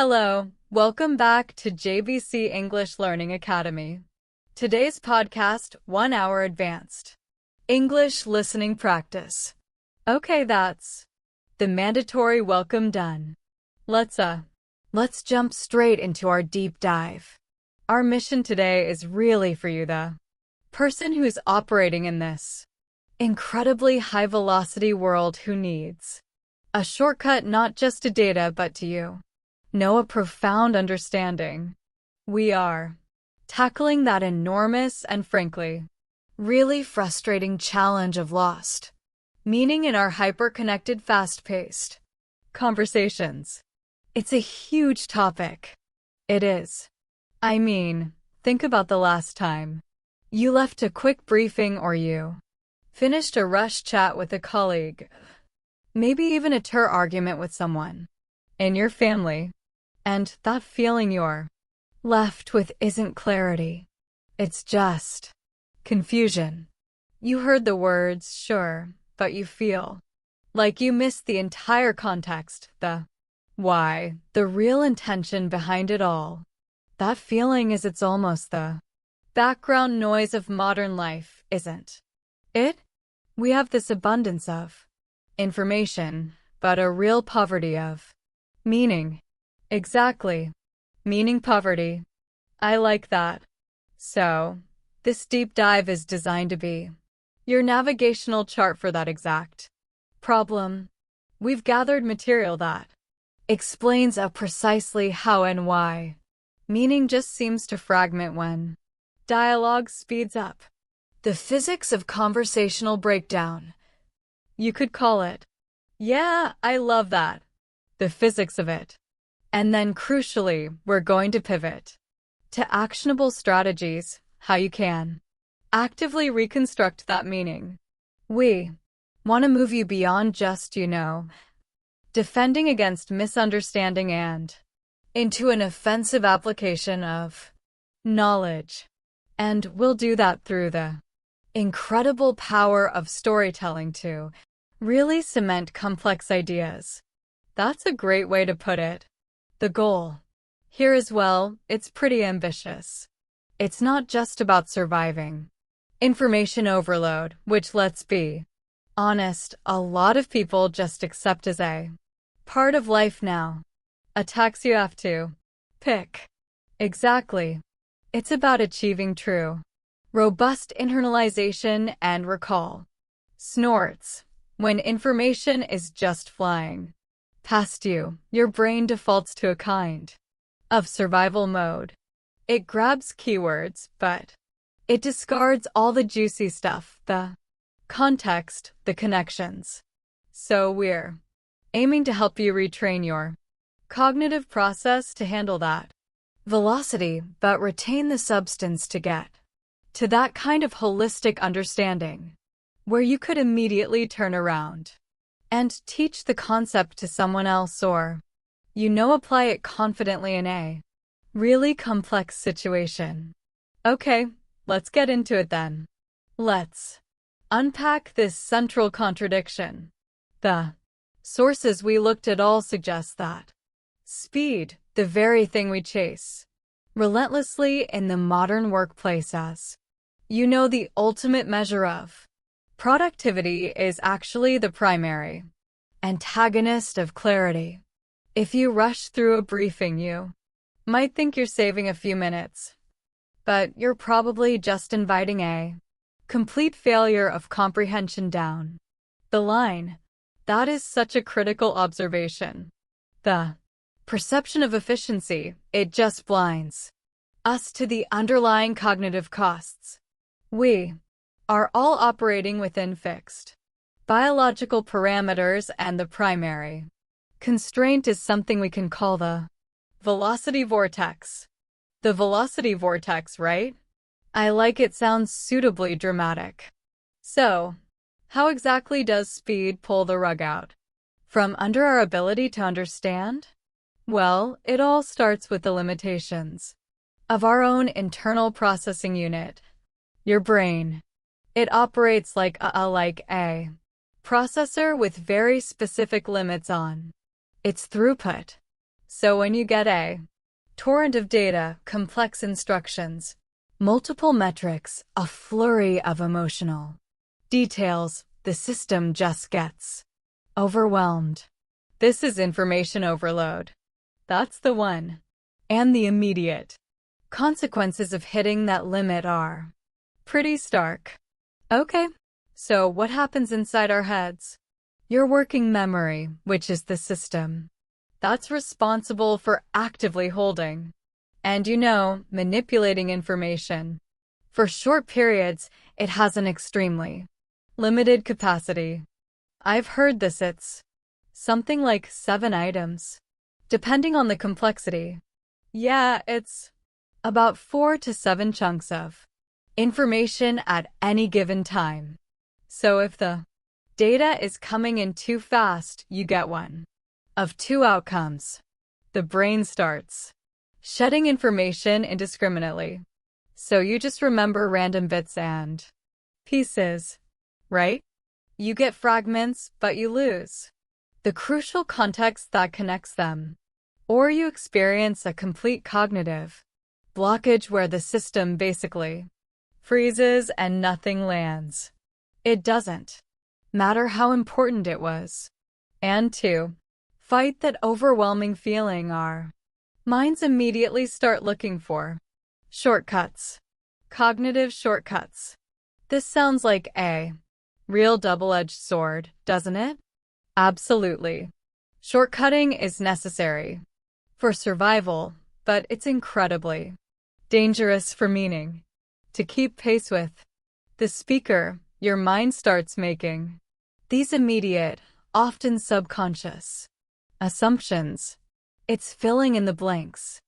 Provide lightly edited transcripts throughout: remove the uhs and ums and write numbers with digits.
Hello, welcome back to JBC English Learning Academy. Today's podcast, 1 hour advanced English listening practice. Okay, that's the mandatory welcome done. Let's jump straight into our deep dive. Our mission today is really for you, the person who's operating in this incredibly high-velocity world who needs a shortcut not just to data but to you. Know a profound understanding. We are tackling that enormous and frankly, really frustrating challenge of lost meaning in our hyper-connected, fast-paced conversations. It's a huge topic. It is. I mean, think about the last time you left a quick briefing or you finished a rushed chat with a colleague, maybe even a argument with someone in your family. And that feeling you're left with isn't clarity. It's just confusion. You heard the words, sure, but you feel like you missed the entire context, the why, the real intention behind it all. That feeling is it's almost the background noise of modern life, isn't it? We have this abundance of information, but a real poverty of meaning. Exactly. Meaning poverty. I like that. So, this deep dive is designed to be your navigational chart for that exact problem. We've gathered material that explains precisely how and why meaning just seems to fragment when dialogue speeds up. The physics of conversational breakdown. You could call it. Yeah, I love that. The physics of it. And then crucially, we're going to pivot to actionable strategies, how you can actively reconstruct that meaning. We want to move you beyond just, defending against misunderstanding and into an offensive application of knowledge. And we'll do that through the incredible power of storytelling to really cement complex ideas. That's a great way to put it. The goal here as well, it's pretty ambitious. It's not just about surviving information overload, which, let's be honest, a lot of people just accept as a part of life now. A tax you have to pick. Exactly. It's about achieving true, robust internalization and recall. Snorts. When information is just flying past you, your brain defaults to a kind of survival mode. It grabs keywords, but it discards all the juicy stuff, the context, the connections. So we're aiming to help you retrain your cognitive process to handle that velocity, but retain the substance to get to that kind of holistic understanding where you could immediately turn around and teach the concept to someone else or, apply it confidently in a really complex situation. Okay, let's get into it then. Let's unpack this central contradiction. The sources we looked at all suggest that speed, the very thing we chase relentlessly in the modern workplace as, the ultimate measure of productivity, is actually the primary antagonist of clarity. If you rush through a briefing, you might think you're saving a few minutes, but you're probably just inviting a complete failure of comprehension down the line. That is such a critical observation. The perception of efficiency, it just blinds us to the underlying cognitive costs. We are all operating within fixed biological parameters, and the primary constraint is something we can call the velocity vortex. The velocity vortex, right? I like it, sounds suitably dramatic. So, how exactly does speed pull the rug out from under our ability to understand? Well, it all starts with the limitations of our own internal processing unit, your brain. It operates like a processor with very specific limits on its throughput. So when you get a torrent of data, complex instructions, multiple metrics, a flurry of emotional details, the system just gets overwhelmed. This is information overload. That's the one. And the immediate consequences of hitting that limit are pretty stark. Okay, so what happens inside our heads? Your working memory, which is the system that's responsible for actively holding and, manipulating information. For short periods, it has an extremely limited capacity. I've heard this, it's something like 7 items, depending on the complexity. Yeah, it's about 4 to 7 chunks of information at any given time. So if the data is coming in too fast, you get one of 2 outcomes. The brain starts shedding information indiscriminately. So you just remember random bits and pieces, right? You get fragments, but you lose the crucial context that connects them. Or you experience a complete cognitive blockage where the system basically freezes and nothing lands. It doesn't matter how important it was. And to fight that overwhelming feeling, our minds immediately start looking for shortcuts, cognitive shortcuts. This sounds like a real double-edged sword, doesn't it? Absolutely. Shortcutting is necessary for survival, but it's incredibly dangerous for meaning. To keep pace with the speaker, your mind starts making these immediate, often subconscious assumptions. It's filling in the blanks.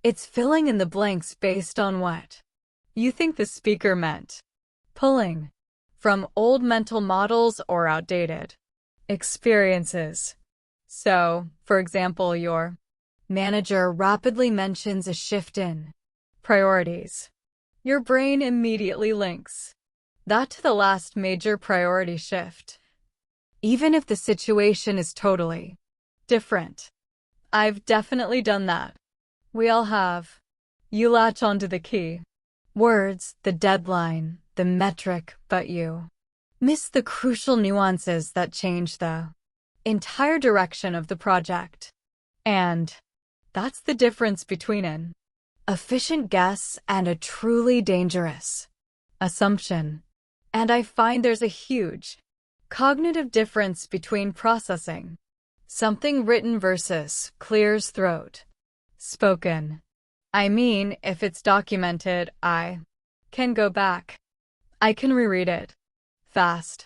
It's filling in the blanks based on what you think the speaker meant, pulling from old mental models or outdated experiences. So, for example, your manager rapidly mentions a shift in priorities. Your brain immediately links that to the last major priority shift, even if the situation is totally different. I've definitely done that. We all have. You latch onto the key words, the deadline, the metric, but you miss the crucial nuances that change the entire direction of the project. And that's the difference between an efficient guess and a truly dangerous assumption. And I find there's a huge cognitive difference between processing something written versus clear as throat spoken. I mean, if it's documented, I can go back. I can reread it fast.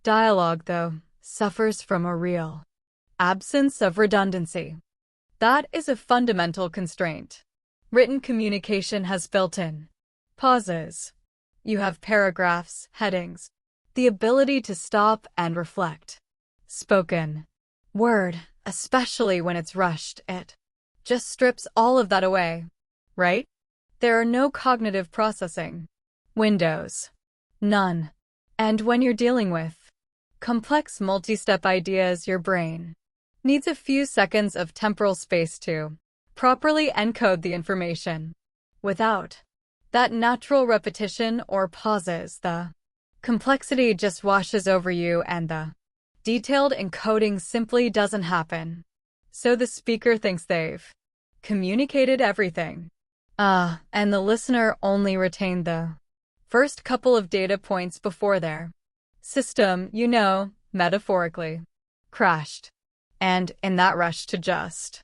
Dialogue, though, suffers from a real absence of redundancy. That is a fundamental constraint. Written communication has built-in pauses. You have paragraphs, headings, the ability to stop and reflect. Spoken word, especially when it's rushed, it just strips all of that away, right? There are no cognitive processing windows. None. And when you're dealing with complex multi-step ideas, your brain needs a few seconds of temporal space to properly encode the information. Without that natural repetition or pauses, the complexity just washes over you and the detailed encoding simply doesn't happen. So the speaker thinks they've communicated everything. And the listener only retained the first couple of data points before their system, metaphorically crashed. And in that rush to just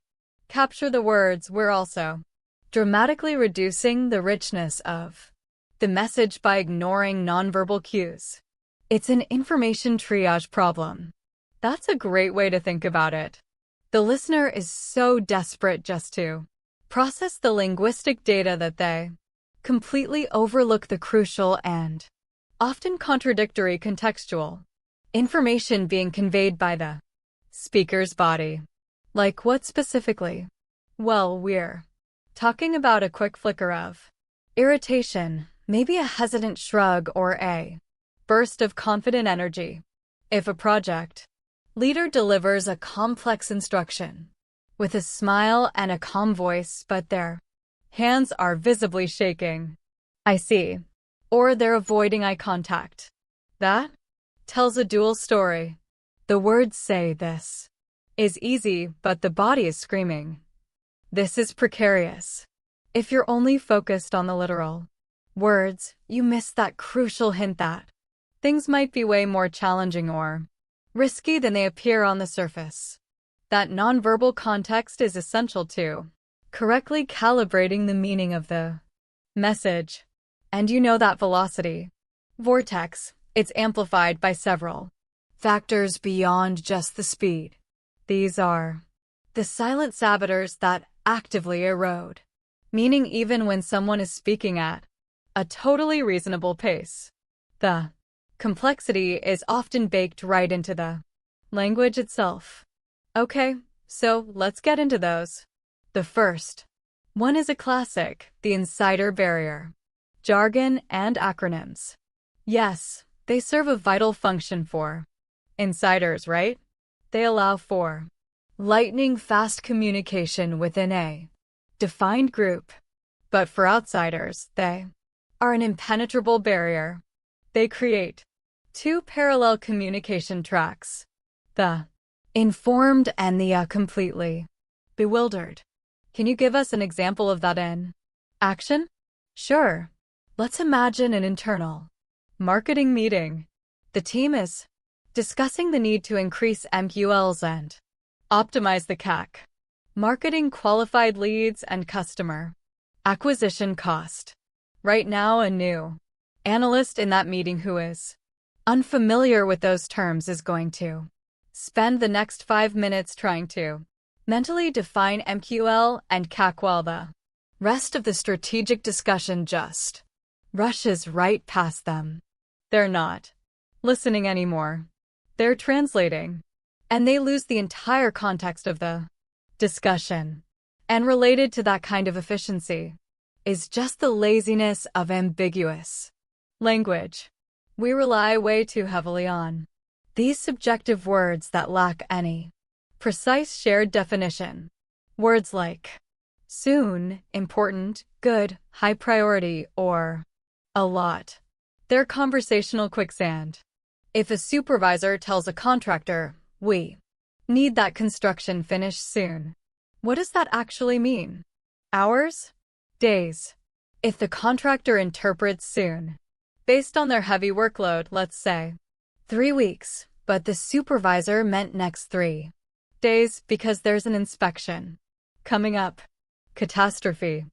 capture the words, we're also dramatically reducing the richness of the message by ignoring nonverbal cues. It's an information triage problem. That's a great way to think about it. The listener is so desperate just to process the linguistic data that they completely overlook the crucial and often contradictory contextual information being conveyed by the speaker's body. Like what specifically? Well, we're talking about a quick flicker of irritation, maybe a hesitant shrug or a burst of confident energy. If a project leader delivers a complex instruction, with a smile and a calm voice, but their hands are visibly shaking. I see. Or they're avoiding eye contact. That tells a dual story. The words say this is easy, but the body is screaming. This is precarious. If you're only focused on the literal words, you miss that crucial hint that things might be way more challenging or risky than they appear on the surface. That nonverbal context is essential to correctly calibrating the meaning of the message. And you know that velocity vortex, it's amplified by several factors beyond just the speed. These are the silent saboteurs that actively erode meaning even when someone is speaking at a totally reasonable pace. The complexity is often baked right into the language itself. Okay, so let's get into those. The first one is a classic, the insider barrier. Jargon and acronyms. Yes, they serve a vital function for insiders, right? They allow for lightning-fast communication within a defined group. But for outsiders, they are an impenetrable barrier. They create two parallel communication tracks. The informed and the completely bewildered. Can you give us an example of that in action? Sure. Let's imagine an internal marketing meeting. The team is discussing the need to increase MQLs and optimize the CAC, marketing qualified leads and customer acquisition cost. Right now, a new analyst in that meeting who is unfamiliar with those terms is going to spend the next 5 minutes trying to mentally define MQL and CAC while the rest of the strategic discussion just rushes right past them. They're not listening anymore. They're translating. And they lose the entire context of the discussion. And related to that kind of efficiency is just the laziness of ambiguous language. We rely way too heavily on these subjective words that lack any precise shared definition. Words like soon, important, good, high priority, or a lot. They're conversational quicksand. If a supervisor tells a contractor, we need that construction finished soon, what does that actually mean? Hours? Days? If the contractor interprets soon based on their heavy workload, let's say 3 weeks, but the supervisor meant next 3 days because there's an inspection coming up. Catastrophe.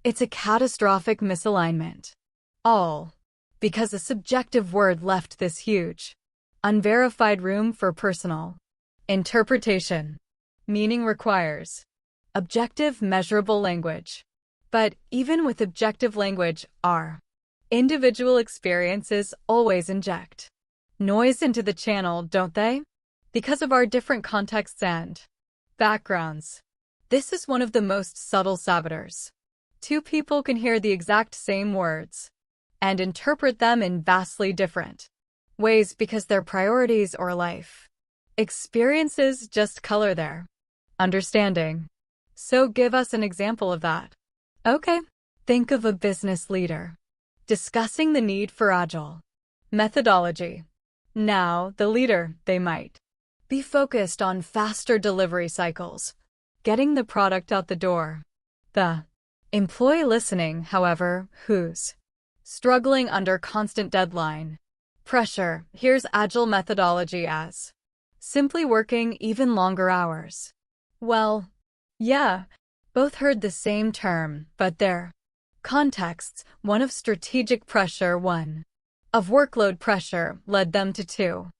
It's a catastrophic misalignment. All because a subjective word left this huge, unverified room for personal interpretation. Meaning requires objective, measurable language. But even with objective language, our individual experiences always inject noise into the channel, don't they? Because of our different contexts and backgrounds. This is one of the most subtle saboteurs. 2 people can hear the exact same words and interpret them in vastly different ways because their priorities or life experiences just color their understanding. So give us an example of that. Okay, think of a business leader discussing the need for agile methodology. Now, the leader, they might be focused on faster delivery cycles, getting the product out the door. The employee listening, however, who's struggling under constant deadline pressure, here's agile methodology as simply working even longer hours. Well, yeah, both heard the same term, but their contexts, one of strategic pressure, one of workload pressure, led them to 2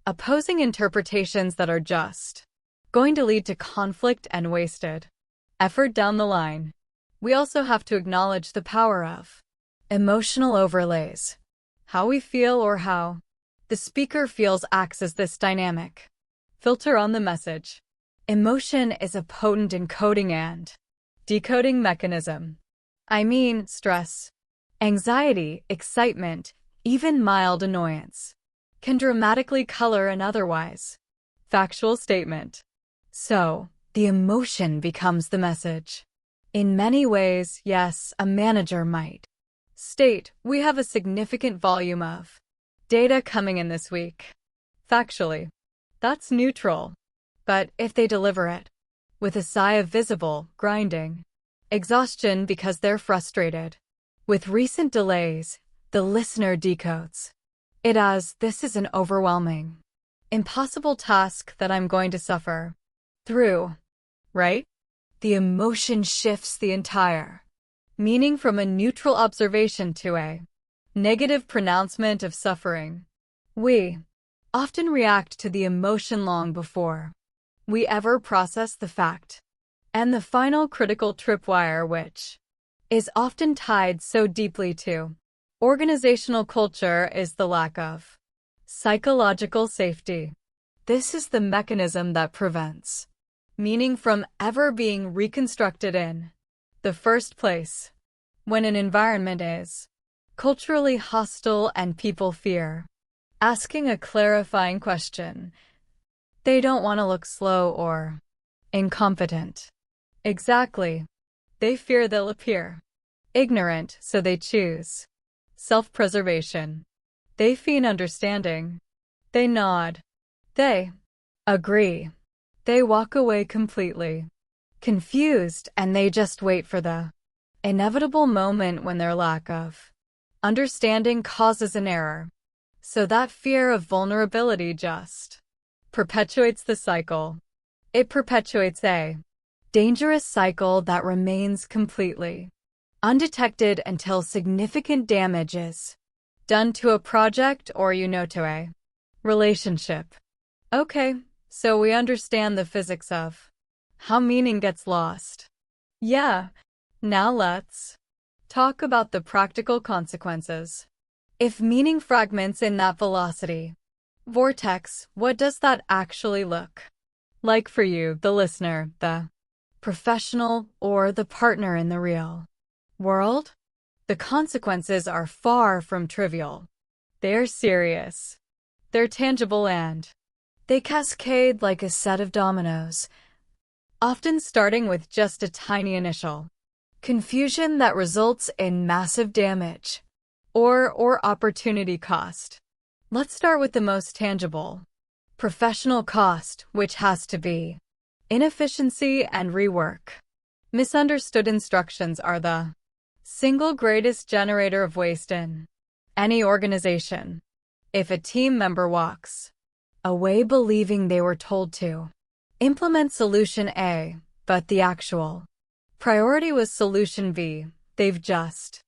opposing interpretations that are just going to lead to conflict and wasted effort down the line. We also have to acknowledge the power of emotional overlays. How we feel or how the speaker feels acts as this dynamic filter on the message. Emotion is a potent encoding and decoding mechanism. I mean, stress, anxiety, excitement, even mild annoyance can dramatically color an otherwise factual statement. So, The emotion becomes the message. In many ways, yes, a manager might state, "We have a significant volume of data coming in this week." Factually, that's neutral. But if they deliver it with a sigh of visible grinding exhaustion because they're frustrated with recent delays, the listener decodes it as, "This is an overwhelming, impossible task that I'm going to suffer through," right? The emotion shifts the entire meaning from a neutral observation to a negative pronouncement of suffering. We often react to the emotion long before we ever process the fact. And the final critical tripwire, which is often tied so deeply to organizational culture, is the lack of psychological safety. This is the mechanism that prevents meaning from ever being reconstructed in the first place. When an environment is culturally hostile and people fear asking a clarifying question, they don't want to look slow or incompetent. Exactly. They fear they'll appear ignorant, so they choose self-preservation. They feign understanding. They nod. They agree. They walk away completely confused, and they just wait for the inevitable moment when their lack of understanding causes an error. So that fear of vulnerability just perpetuates the cycle. It perpetuates a dangerous cycle that remains completely undetected until significant damage is done to a project or, to a relationship. Okay, so we understand the physics of how meaning gets lost. Yeah, now let's talk about the practical consequences. If meaning fragments in that velocity vortex, what does that actually look like for you, the listener, the professional, or the partner in the real world? The consequences are far from trivial. They're serious. They're tangible, and they cascade like a set of dominoes, often starting with just a tiny initial confusion that results in massive damage or opportunity cost. Let's start with the most tangible professional cost, which has to be inefficiency and rework. Misunderstood instructions are the single greatest generator of waste in any organization. If a team member walks away believing they were told to implement solution A, but the actual priority was solution B, they've just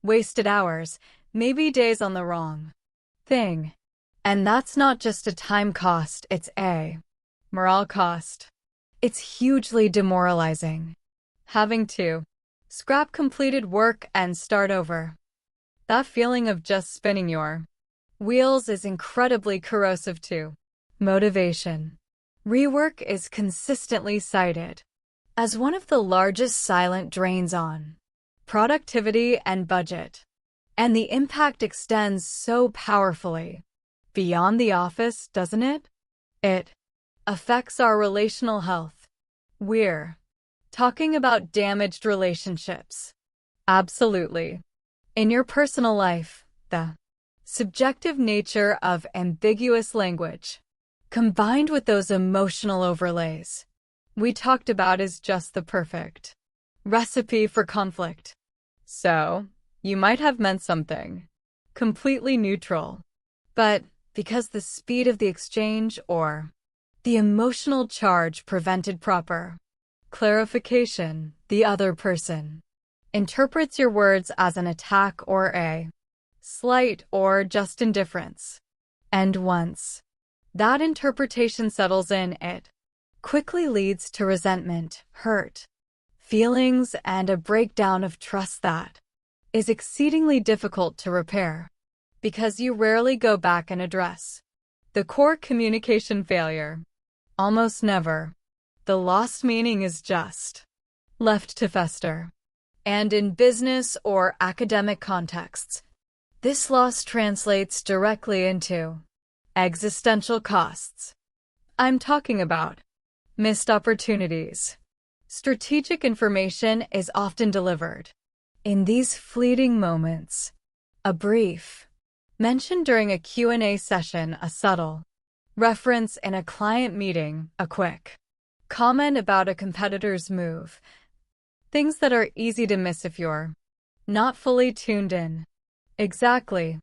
wasted hours, maybe days on the wrong thing. And that's not just a time cost, it's a morale cost. It's hugely demoralizing. Having to scrap completed work and start over. That feeling of just spinning your wheels is incredibly corrosive to motivation. Rework is consistently cited as one of the largest silent drains on productivity and budget. And the impact extends so powerfully beyond the office, doesn't it? It affects our relational health. We're talking about damaged relationships. Absolutely. In your personal life, the subjective nature of ambiguous language, combined with those emotional overlays we talked about, is just the perfect recipe for conflict. So, you might have meant something completely neutral, but because the speed of the exchange or the emotional charge prevented proper clarification, the other person interprets your words as an attack or a slight or just indifference. And once that interpretation settles in, it quickly leads to resentment, hurt, feelings, and a breakdown of trust that is exceedingly difficult to repair because you rarely go back and address the core communication failure. Almost never. The lost meaning is just left to fester. And in business or academic contexts, this loss translates directly into existential costs. I'm talking about Missed opportunities. Strategic information is often delivered in these fleeting moments. A brief mention during a Q&A session, a subtle reference in a client meeting, a quick comment about a competitor's move. Things that are easy to miss if you're not fully tuned in. Exactly.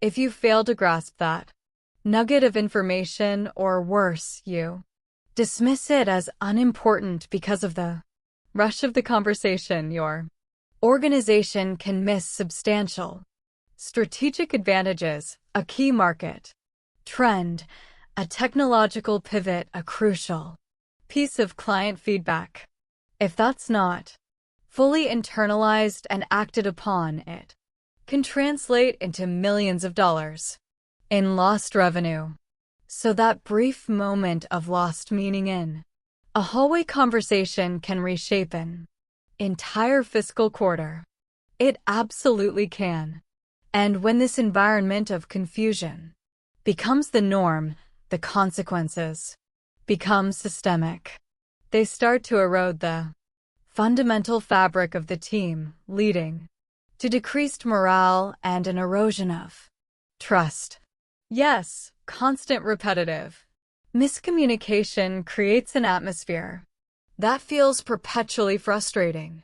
If you fail to grasp that nugget of information, or worse, you dismiss it as unimportant because of the rush of the conversation, your organization can miss substantial strategic advantages, a key market trend, a technological pivot, a crucial piece of client feedback. If that's not fully internalized and acted upon, it can translate into millions of dollars in lost revenue. So that brief moment of lost meaning in a hallway conversation can reshape an entire fiscal quarter. It absolutely can. And when this environment of confusion becomes the norm, the consequences become systemic. They start to erode the fundamental fabric of the team, leading to decreased morale and an erosion of trust. Yes, constant repetitive miscommunication creates an atmosphere that feels perpetually frustrating,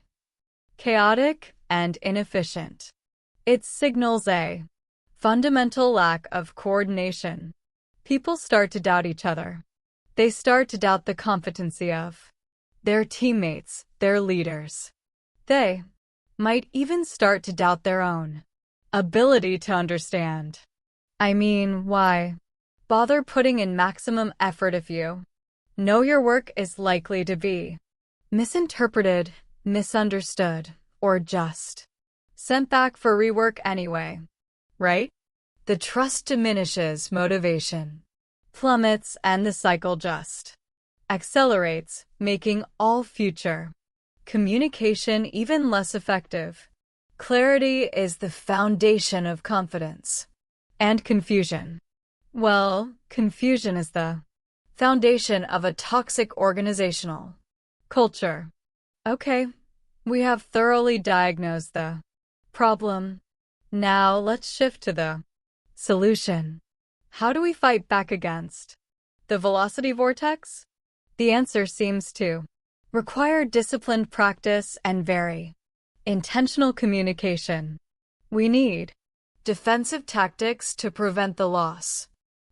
chaotic, and inefficient. It signals a fundamental lack of coordination. People start to doubt each other. They start to doubt the competency of their teammates, their leaders. They might even start to doubt their own ability to understand. I mean, why bother putting in maximum effort if you know your work is likely to be misinterpreted, misunderstood, or just sent back for rework anyway, right? The trust diminishes, motivation plummets, and the cycle just accelerates, making all future communication even less effective. Clarity is the foundation of confidence. And confusion. Well, confusion is the foundation of a toxic organizational culture. Okay, we have thoroughly diagnosed the problem. Now let's shift to the solution. How do we fight back against the velocity vortex? The answer seems to require disciplined practice and very intentional communication. We need defensive tactics to prevent the loss,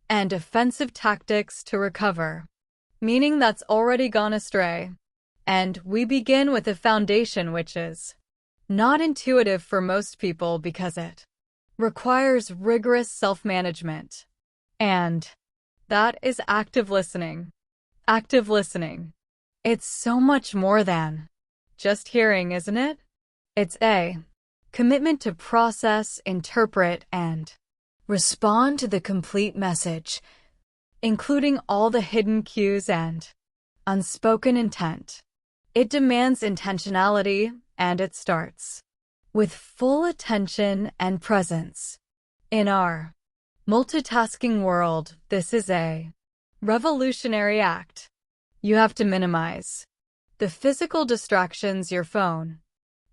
and offensive tactics to recover, meaning that's already gone astray. And we begin with a foundation which is not intuitive for most people because it requires rigorous self-management. And that is active listening. Active listening. It's so much more than just hearing, isn't it? It's a commitment to process, interpret, and respond to the complete message, including all the hidden cues and unspoken intent. It demands intentionality, and it starts with full attention and presence. In our multitasking world, this is a revolutionary act. You have to minimize the physical distractions, your phone,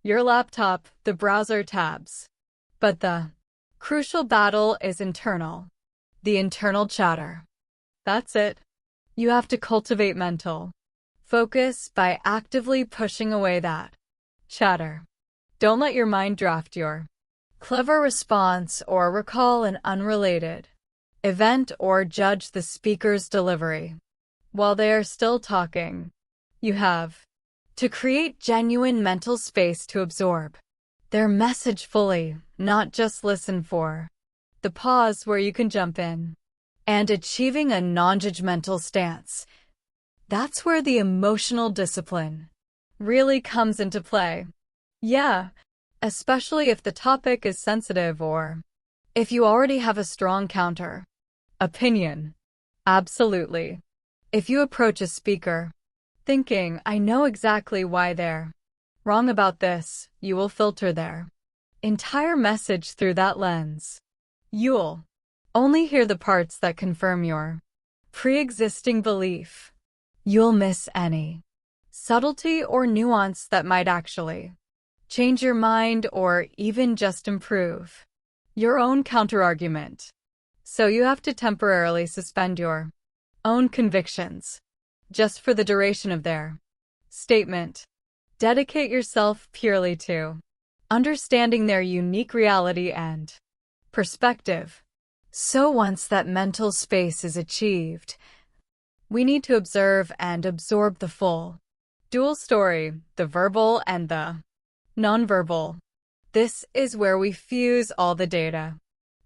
your laptop, the browser tabs. But the crucial battle is internal. The internal chatter. That's it. You have to cultivate mental focus by actively pushing away that chatter. Don't let your mind draft your clever response or recall an unrelated event or judge the speaker's delivery while they are still talking. You have to create genuine mental space to absorb their message fully, not just listen for the pause where you can jump in. And achieving a non-judgmental stance. That's where the emotional discipline really comes into play. Yeah, especially if the topic is sensitive or if you already have a strong counter opinion. Absolutely. If you approach a speaker thinking, I know exactly why they're wrong about this, you will filter their entire message through that lens. You'll only hear the parts that confirm your pre-existing belief. you'll miss any subtlety or nuance that might actually change your mind or even just improve your own counterargument. So you have to temporarily suspend your own convictions just for the duration of their statement. Dedicate yourself purely to understanding their unique reality and perspective. So once that mental space is achieved, we need to observe and absorb the full dual story, the verbal and the nonverbal. This is where we fuse all the data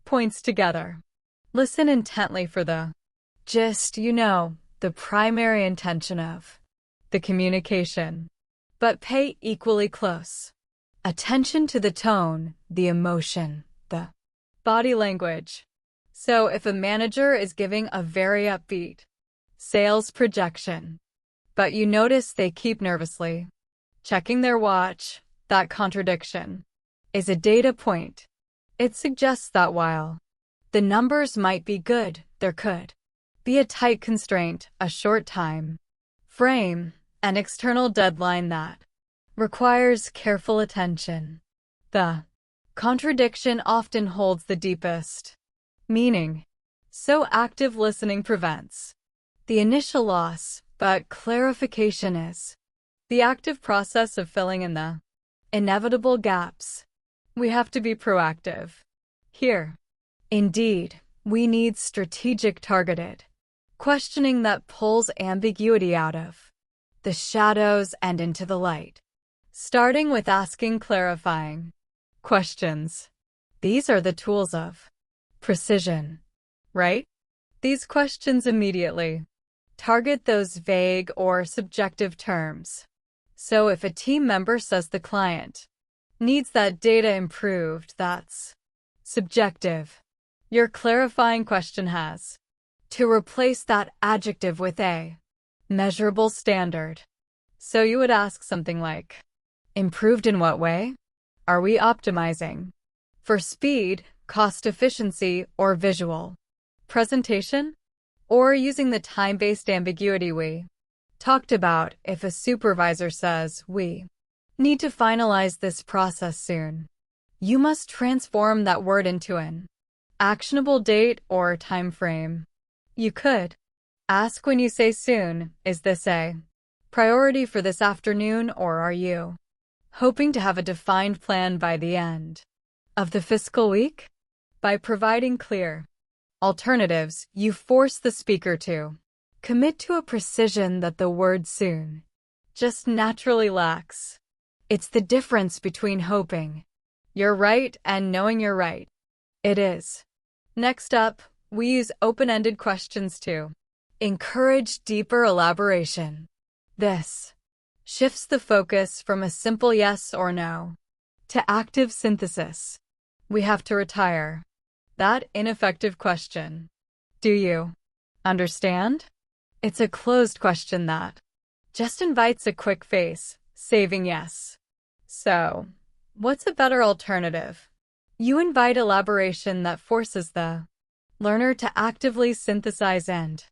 points together. Listen intently for the gist, the primary intention of the communication, but pay equally close attention to the tone, the emotion, the body language. So if a manager is giving a very upbeat sales projection, but you notice they keep nervously checking their watch, that contradiction is a data point. It suggests that while the numbers might be good, there could be a tight constraint, a short time frame, an external deadline that requires careful attention. The contradiction often holds the deepest meaning. So active listening prevents the initial loss, but clarification is the active process of filling in the inevitable gaps. We have to be proactive here. Indeed, we need strategic, targeted questioning that pulls ambiguity out of the shadows and into the light, starting with asking clarifying questions. These are the tools of precision, right? These questions immediately target those vague or subjective terms. So if a team member says the client needs that data improved, that's subjective. Your clarifying question has to replace that adjective with a measurable standard. So you would ask something like, improved in what way? Are we optimizing for speed, cost efficiency, or visual presentation? Or using the time-based ambiguity we talked about, if a supervisor says, we need to finalize this process soon, you must transform that word into an actionable date or time frame. You could ask, when you say soon, is this a priority for this afternoon, or are you hoping to have a defined plan by the end of the fiscal week? By providing clear alternatives, you force the speaker to commit to a precision that the word soon just naturally lacks. It's the difference between hoping you're right and knowing you're right. It is. Next up, we use open-ended questions to encourage deeper elaboration. This shifts the focus from a simple yes or no to active synthesis. We have to retire that ineffective question. Do you understand? It's a closed question that just invites a quick face, saving yes. So, what's a better alternative? You invite elaboration that forces the learner to actively synthesize and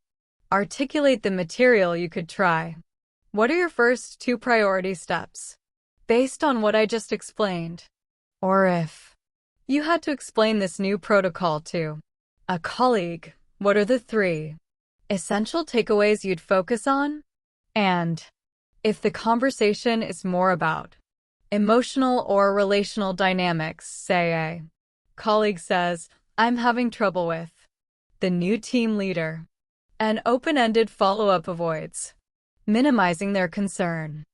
articulate the material. You could try. What are your first 2 priority steps based on what I just explained? Or if you had to explain this new protocol to a colleague, what are the 3 essential takeaways you'd focus on? And if the conversation is more about emotional or relational dynamics, say a colleague says, I'm having trouble with the new team leader. An open-ended follow-up avoids minimizing their concern.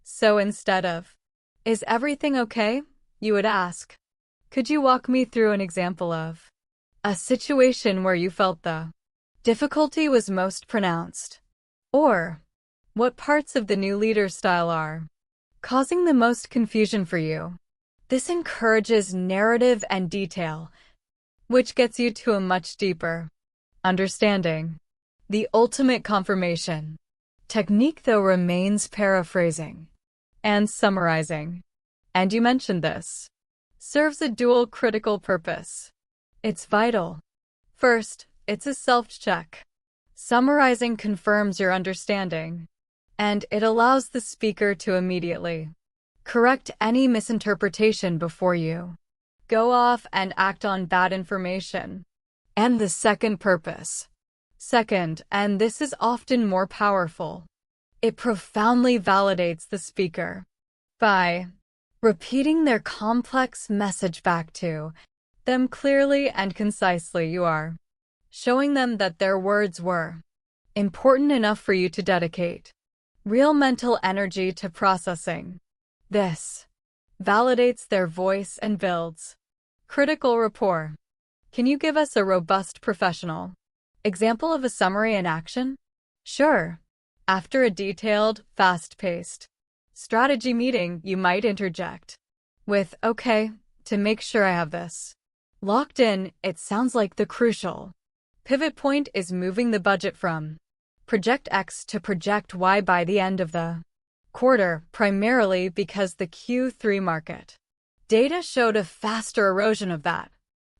So instead of, is everything okay? You would ask, could you walk me through an example of a situation where you felt the difficulty was most pronounced? Or, what parts of the new leader's style are causing the most confusion for you? This encourages narrative and detail, which gets you to a much deeper understanding. The ultimate confirmation technique, though, remains paraphrasing and summarizing. And you mentioned this serves a dual critical purpose. It's vital. First, it's a self-check. Summarizing confirms your understanding, and it allows the speaker to immediately correct any misinterpretation before you go off and act on bad information. And the second purpose. Second, and this is often more powerful, it profoundly validates the speaker by repeating their complex message back to them clearly and concisely. You are showing them that their words were important enough for you to dedicate real mental energy to processing. This validates their voice and builds critical rapport. Can you give us a robust professional example of a summary in action? Sure. After a detailed, fast-paced strategy meeting, you might interject with, okay, to make sure I have this locked in, it sounds like the crucial pivot point is moving the budget from Project X to Project Y by the end of the quarter, primarily because the Q3 market data showed a faster erosion of that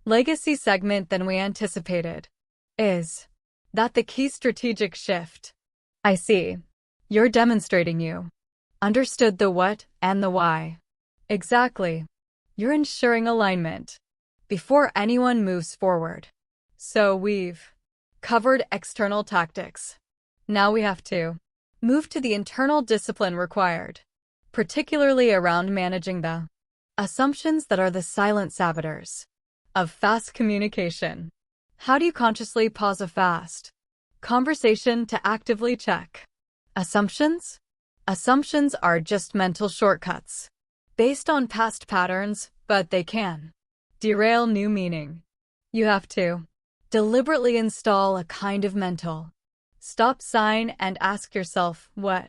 legacy segment than we anticipated. Is that the key strategic shift? I see. You're demonstrating you understood the what and the why. Exactly. You're ensuring alignment before anyone moves forward. So we've covered external tactics. Now we have to move to the internal discipline required, particularly around managing the assumptions that are the silent saboteurs of fast communication. How do you consciously pause a fast conversation to actively check assumptions? Assumptions are just mental shortcuts based on past patterns, but they can derail new meaning. You have to deliberately install a kind of mental stop sign and ask yourself, what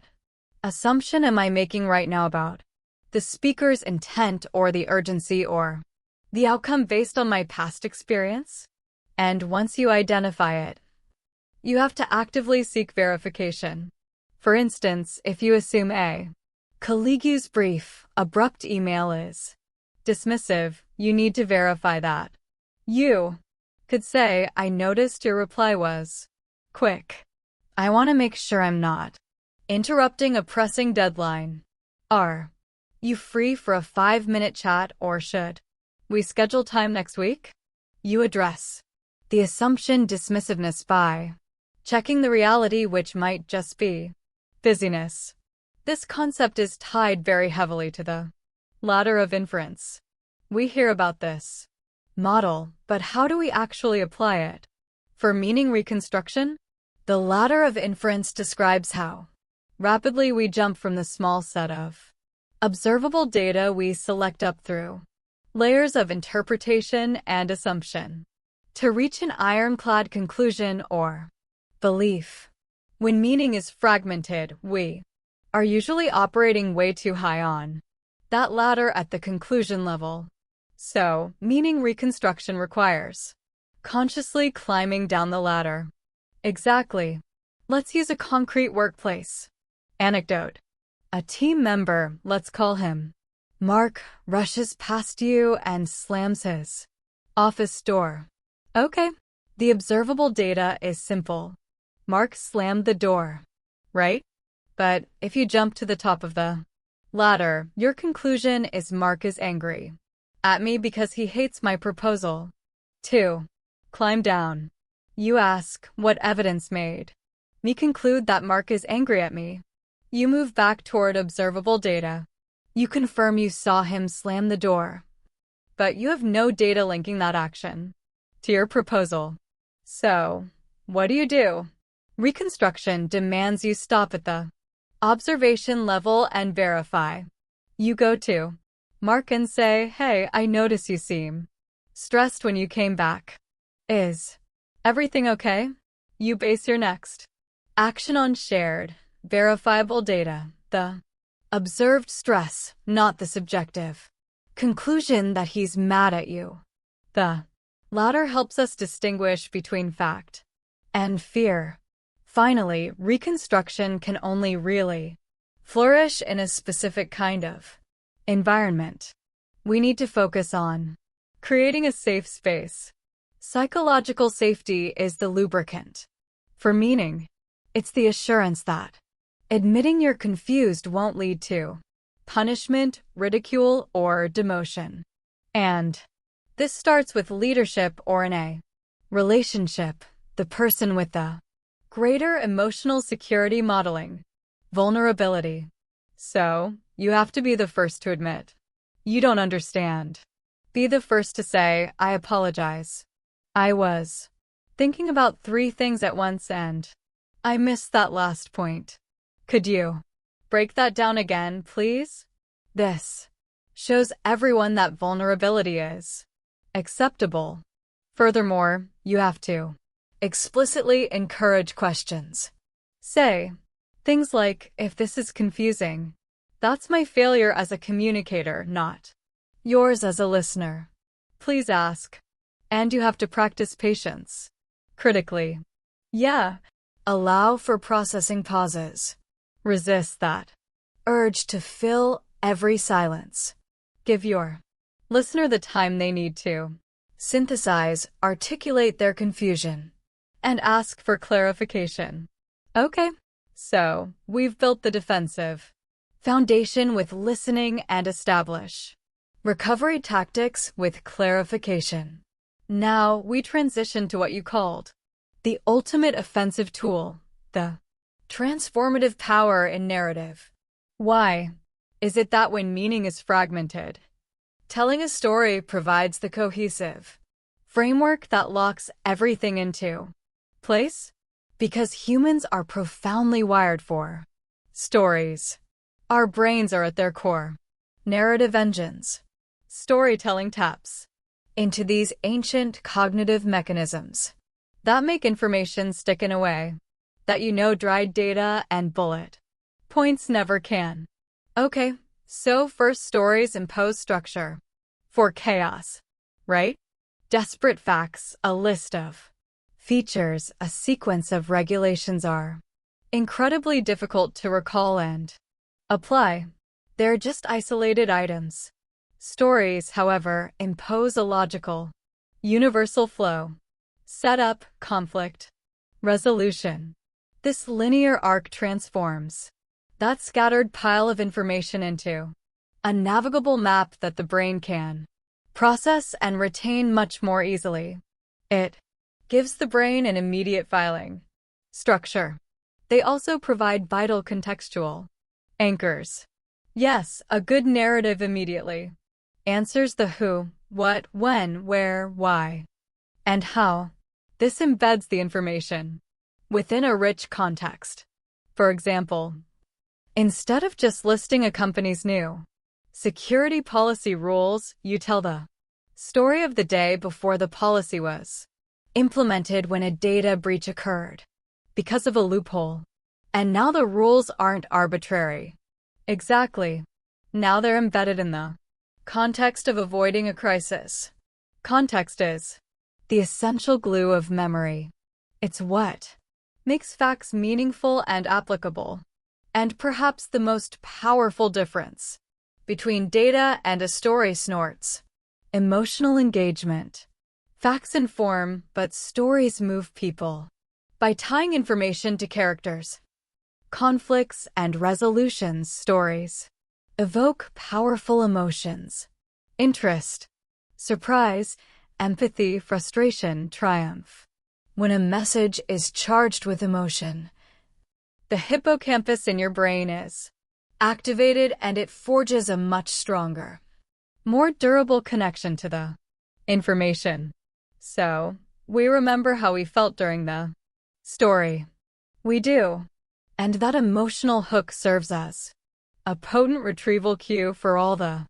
assumption am I making right now about the speaker's intent or the urgency or the outcome based on my past experience? And once you identify it, you have to actively seek verification. For instance, if you assume a colleague's brief, abrupt email is dismissive, you need to verify that. You could say, I noticed your reply was quick. I want to make sure I'm not interrupting a pressing deadline. Are you free for a 5-minute chat, or should we schedule time next week? You address the assumption dismissiveness by checking the reality, which might just be busyness. This concept is tied very heavily to the ladder of inference. We hear about this model, but how do we actually apply it? For meaning reconstruction, the ladder of inference describes how rapidly we jump from the small set of observable data we select up through layers of interpretation and assumption to reach an ironclad conclusion or belief. When meaning is fragmented, we are usually operating way too high on that ladder at the conclusion level. So, meaning reconstruction requires consciously climbing down the ladder. Exactly. Let's use a concrete workplace anecdote. A team member, let's call him Mark, rushes past you and slams his office door. Okay. The observable data is simple. Mark slammed the door, right? But if you jump to the top of the ladder, your conclusion is Mark is angry at me because he hates my proposal. 2. Climb down. You ask, what evidence made me conclude that Mark is angry at me? You move back toward observable data. You confirm you saw him slam the door, but you have no data linking that action to your proposal. So, what do? Reconstruction demands you stop at the observation level and verify. You go to Mark and say, hey, I notice you seem stressed when you came back. Is everything okay? You base your next action on shared, verifiable data, the observed stress, not the subjective conclusion that he's mad at you. The latter helps us distinguish between fact and fear. Finally, reconstruction can only really flourish in a specific kind of environment. We need to focus on creating a safe space. Psychological safety is the lubricant For meaning, it's the assurance that admitting you're confused won't lead to punishment, ridicule, or demotion. And this starts with leadership or in a relationship, the person with the greater emotional security modeling vulnerability. So, you have to be the first to admit you don't understand. Be the first to say, I apologize. I was thinking about 3 things at once and I missed that last point. Could you break that down again, please? This shows everyone that vulnerability is acceptable. Furthermore, you have to explicitly encourage questions. Say things like, if this is confusing, that's my failure as a communicator, not yours as a listener. Please ask. And you have to practice patience. Critically. Yeah. Allow for processing pauses. Resist that urge to fill every silence. Give your listener the time they need to synthesize, articulate their confusion, and ask for clarification. Okay, so we've built the defensive foundation with listening and establish recovery tactics with clarification. Now we transition to what you called the ultimate offensive tool, the transformative power in narrative. Why is it that when meaning is fragmented, telling a story provides the cohesive framework that locks everything into place? Because humans are profoundly wired for stories. Our brains are at their core narrative engines. Storytelling taps into these ancient cognitive mechanisms that make information stick in a way that dried data and bullet points never can. Okay, so first, stories impose structure for chaos, right? Desperate facts, a list of features, a sequence of regulations are incredibly difficult to recall and apply. They're just isolated items. Stories, however, impose a logical, universal flow. Setup, conflict, resolution. This linear arc transforms that scattered pile of information into a navigable map that the brain can process and retain much more easily. It gives the brain an immediate filing structure. They also provide vital contextual anchors. Yes, a good narrative immediately answers the who, what, when, where, why, and how. This embeds the information within a rich context. For example, instead of just listing a company's new security policy rules, you tell the story of the day before the policy was implemented when a data breach occurred because of a loophole. And now the rules aren't arbitrary. Exactly. Now they're embedded in the context of avoiding a crisis. Context is the essential glue of memory. It's what makes facts meaningful and applicable, and perhaps the most powerful difference between data and a story snorts. Emotional engagement. Facts inform, but stories move people. By tying information to characters, conflicts, and resolutions, stories evoke powerful emotions. Interest, surprise, empathy, frustration, triumph. When a message is charged with emotion, the hippocampus in your brain is activated and it forges a much stronger, more durable connection to the information. So, we remember how we felt during the story. We do. And that emotional hook serves as a potent retrieval cue for all the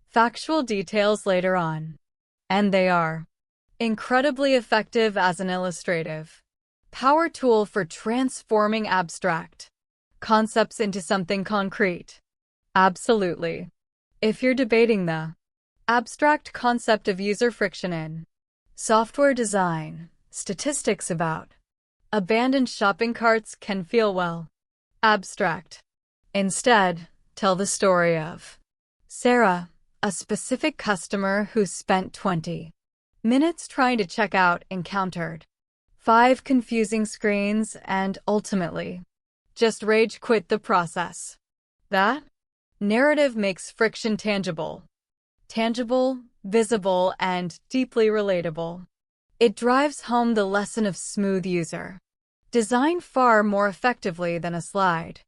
factual details later on. And they are incredibly effective as an illustrative power tool for transforming abstract concepts into something concrete. Absolutely. If you're debating the abstract concept of user friction in software design, statistics about abandoned shopping carts can feel, well, abstract. Instead, tell the story of Sarah, a specific customer who spent 20 minutes trying to check out, encountered 5 confusing screens, and ultimately, just rage quit the process. That narrative makes friction tangible, visible, and deeply relatable. It drives home the lesson of smooth user design far more effectively than a slide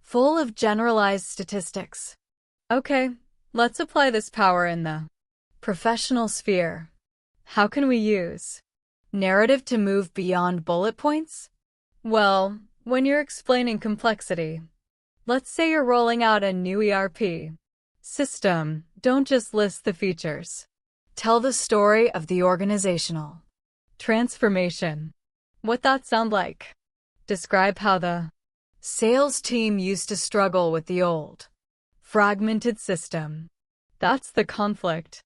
full of generalized statistics. Okay, let's apply this power in the professional sphere. How can we use narrative to move beyond bullet points? Well, when you're explaining complexity, let's say you're rolling out a new ERP system, don't just list the features. Tell the story of the organizational transformation. What that sound like? Describe how the sales team used to struggle with the old, fragmented system. That's the conflict.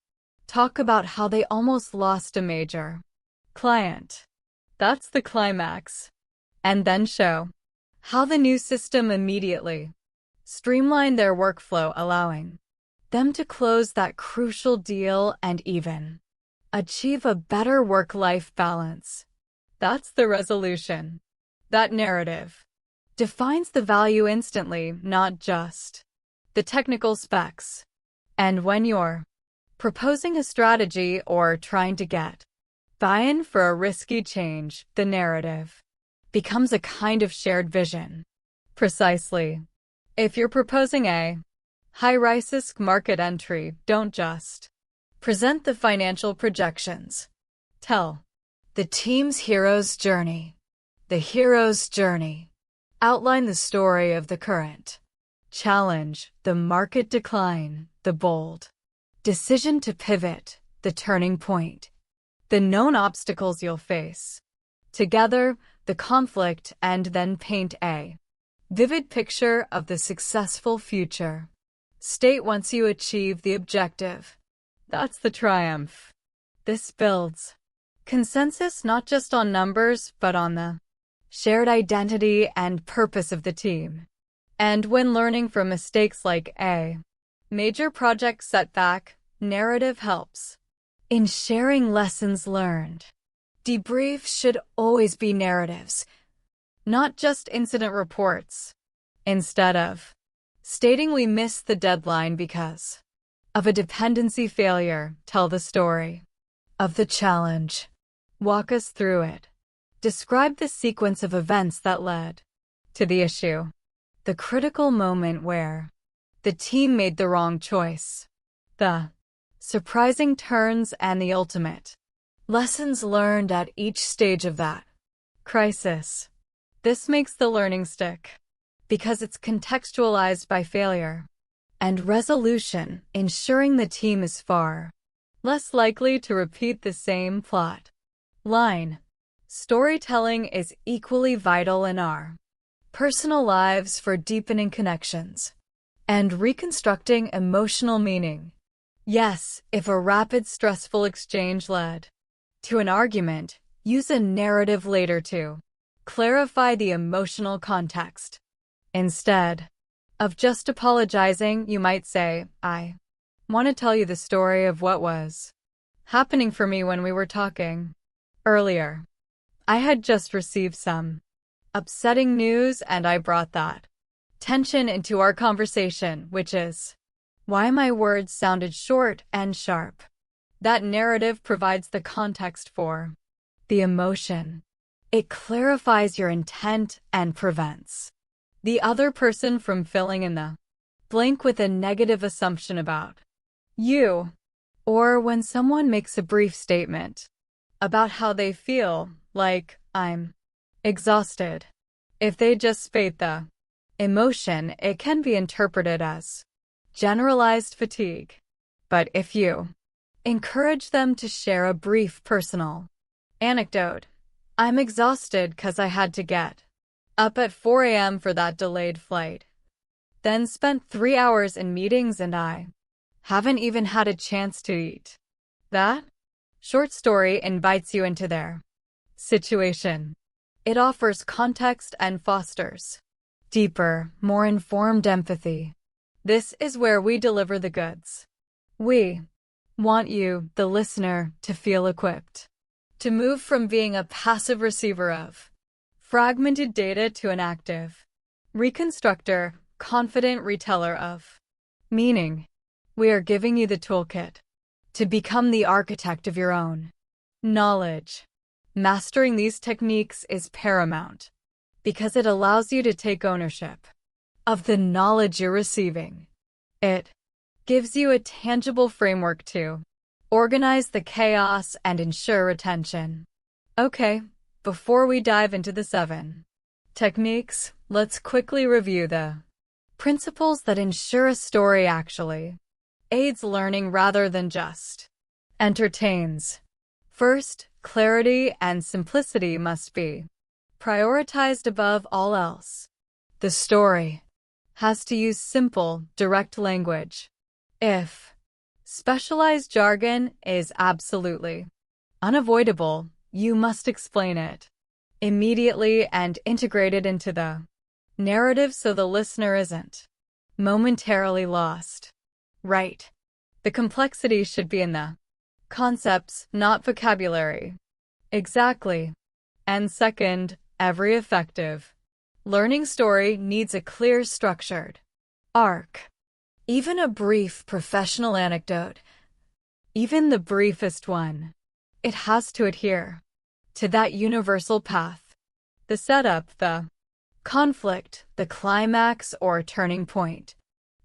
Talk about how they almost lost a major client. That's the climax. And then show how the new system immediately streamlined their workflow, allowing them to close that crucial deal and even achieve a better work-life balance. That's the resolution. That narrative defines the value instantly, not just the technical specs. And when you're proposing a strategy or trying to get buy-in for a risky change, the narrative becomes a kind of shared vision. Precisely. If you're proposing a high-risk market entry, don't just present the financial projections. Tell the team's hero's journey. The hero's journey. Outline the story of the current challenge, the market decline, the bold decision to pivot, the turning point, the known obstacles you'll face. Together, the conflict, and then paint a vivid picture of the successful future. State once you achieve the objective. That's the triumph. This builds consensus not just on numbers, but on the shared identity and purpose of the team. And when learning from mistakes like a major project setback, narrative helps in sharing lessons learned. Debriefs should always be narratives, not just incident reports. Instead of stating we missed the deadline because of a dependency failure, tell the story of the challenge. Walk us through it. Describe the sequence of events that led to the issue, the critical moment where the team made the wrong choice, the surprising turns, and the ultimate lessons learned at each stage of that crisis. This makes the learning stick because it's contextualized by failure and resolution, ensuring the team is far less likely to repeat the same plot line. Storytelling is equally vital in our personal lives for deepening connections and reconstructing emotional meaning. Yes, if a rapid, stressful exchange led to an argument, use a narrative later to clarify the emotional context. Instead of just apologizing, you might say, I want to tell you the story of what was happening for me when we were talking earlier. I had just received some upsetting news, and I brought that tension into our conversation, which is why my words sounded short and sharp. That narrative provides the context for the emotion. It clarifies your intent and prevents the other person from filling in the blank with a negative assumption about you. Or when someone makes a brief statement about how they feel, like, I'm exhausted. If they just state the emotion, it can be interpreted as generalized fatigue. But if you encourage them to share a brief personal anecdote, I'm exhausted 'cause I had to get up at 4 a.m. for that delayed flight, then spent 3 hours in meetings and I haven't even had a chance to eat. That short story invites you into their situation. It offers context and fosters deeper, more informed empathy. This is where we deliver the goods. We want you, the listener, to feel equipped To move from being a passive receiver of fragmented data to an active reconstructor, confident reteller of meaning. We are giving you the toolkit to become the architect of your own knowledge. Mastering these techniques is paramount because it allows you to take ownership of the knowledge you're receiving. It gives you a tangible framework to organize the chaos and ensure retention. Okay, before we dive into the 7 techniques, let's quickly review the principles that ensure a story actually aids learning rather than just entertains. First, clarity and simplicity must be prioritized above all else. The story has to use simple, direct language. If specialized jargon is absolutely unavoidable, you must explain it immediately and integrate it into the narrative so the listener isn't momentarily lost. Right. The complexity should be in the concepts, not vocabulary. Exactly. And second, every effective learning story needs a clear, structured arc. Even a brief professional anecdote, even the briefest one, it has to adhere to that universal path. The setup, the conflict, the climax or turning point,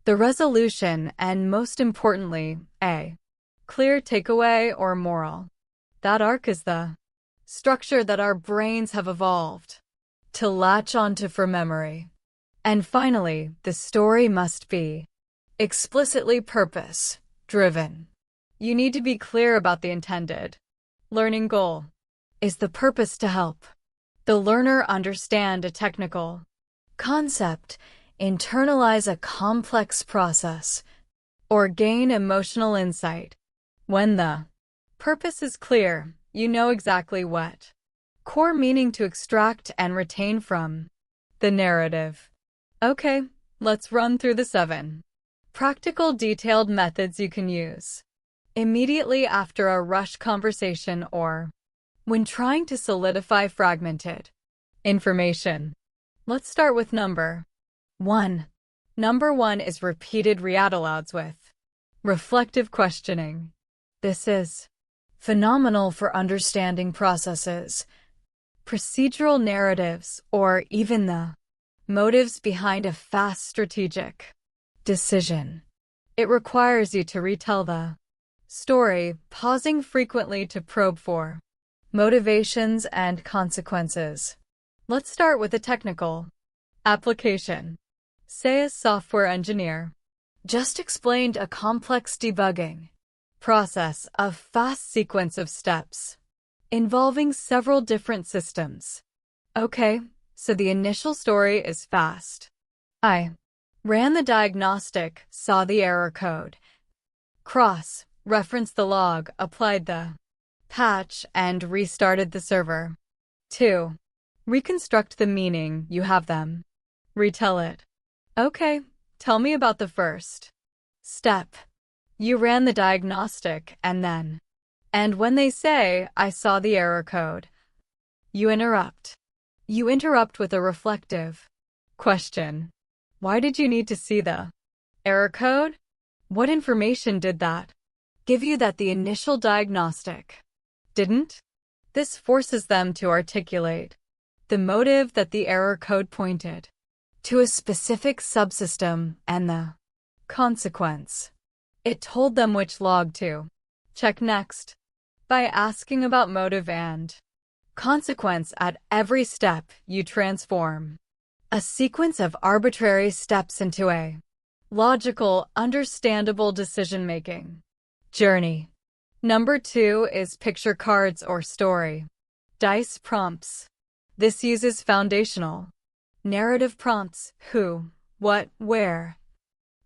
the resolution, and most importantly, a clear takeaway or moral. That arc is the structure that our brains have evolved to latch onto for memory. And finally, the story must be explicitly purpose-driven. You need to be clear about the intended learning goal. Is the purpose to help the learner understand a technical concept, internalize a complex process, or gain emotional insight? When the purpose is clear, you know exactly what core meaning to extract and retain from the narrative. Okay, let's run through the 7 practical, detailed methods you can use immediately after a rushed conversation or when trying to solidify fragmented information. Let's start with number 1. Number 1 is repeated read-alouds with reflective questioning. This is phenomenal for understanding processes, procedural narratives, or even the motives behind a fast strategic decision. It requires you to retell the story, pausing frequently to probe for motivations and consequences. Let's start with a technical application. Say a software engineer just explained a complex debugging process, a fast sequence of steps involving several different systems. Okay, so the initial story is fast. I ran the diagnostic, saw the error code, cross-referenced the log, applied the patch, and restarted the server. 2. Reconstruct the meaning. You have them retell it. Okay, tell me about the first step. You ran the diagnostic, and then. And when they say, I saw the error code, you interrupt. You interrupt with a reflective question. Why did you need to see the error code? What information did that give you that the initial diagnostic didn't? This forces them to articulate the motive that the error code pointed to a specific subsystem and the consequence. It told them which log to check next. By asking about motive and consequence at every step, you transform a sequence of arbitrary steps into a logical, understandable decision-making journey. Number 2 is picture cards or story dice prompts. This uses foundational narrative prompts, who, what, where,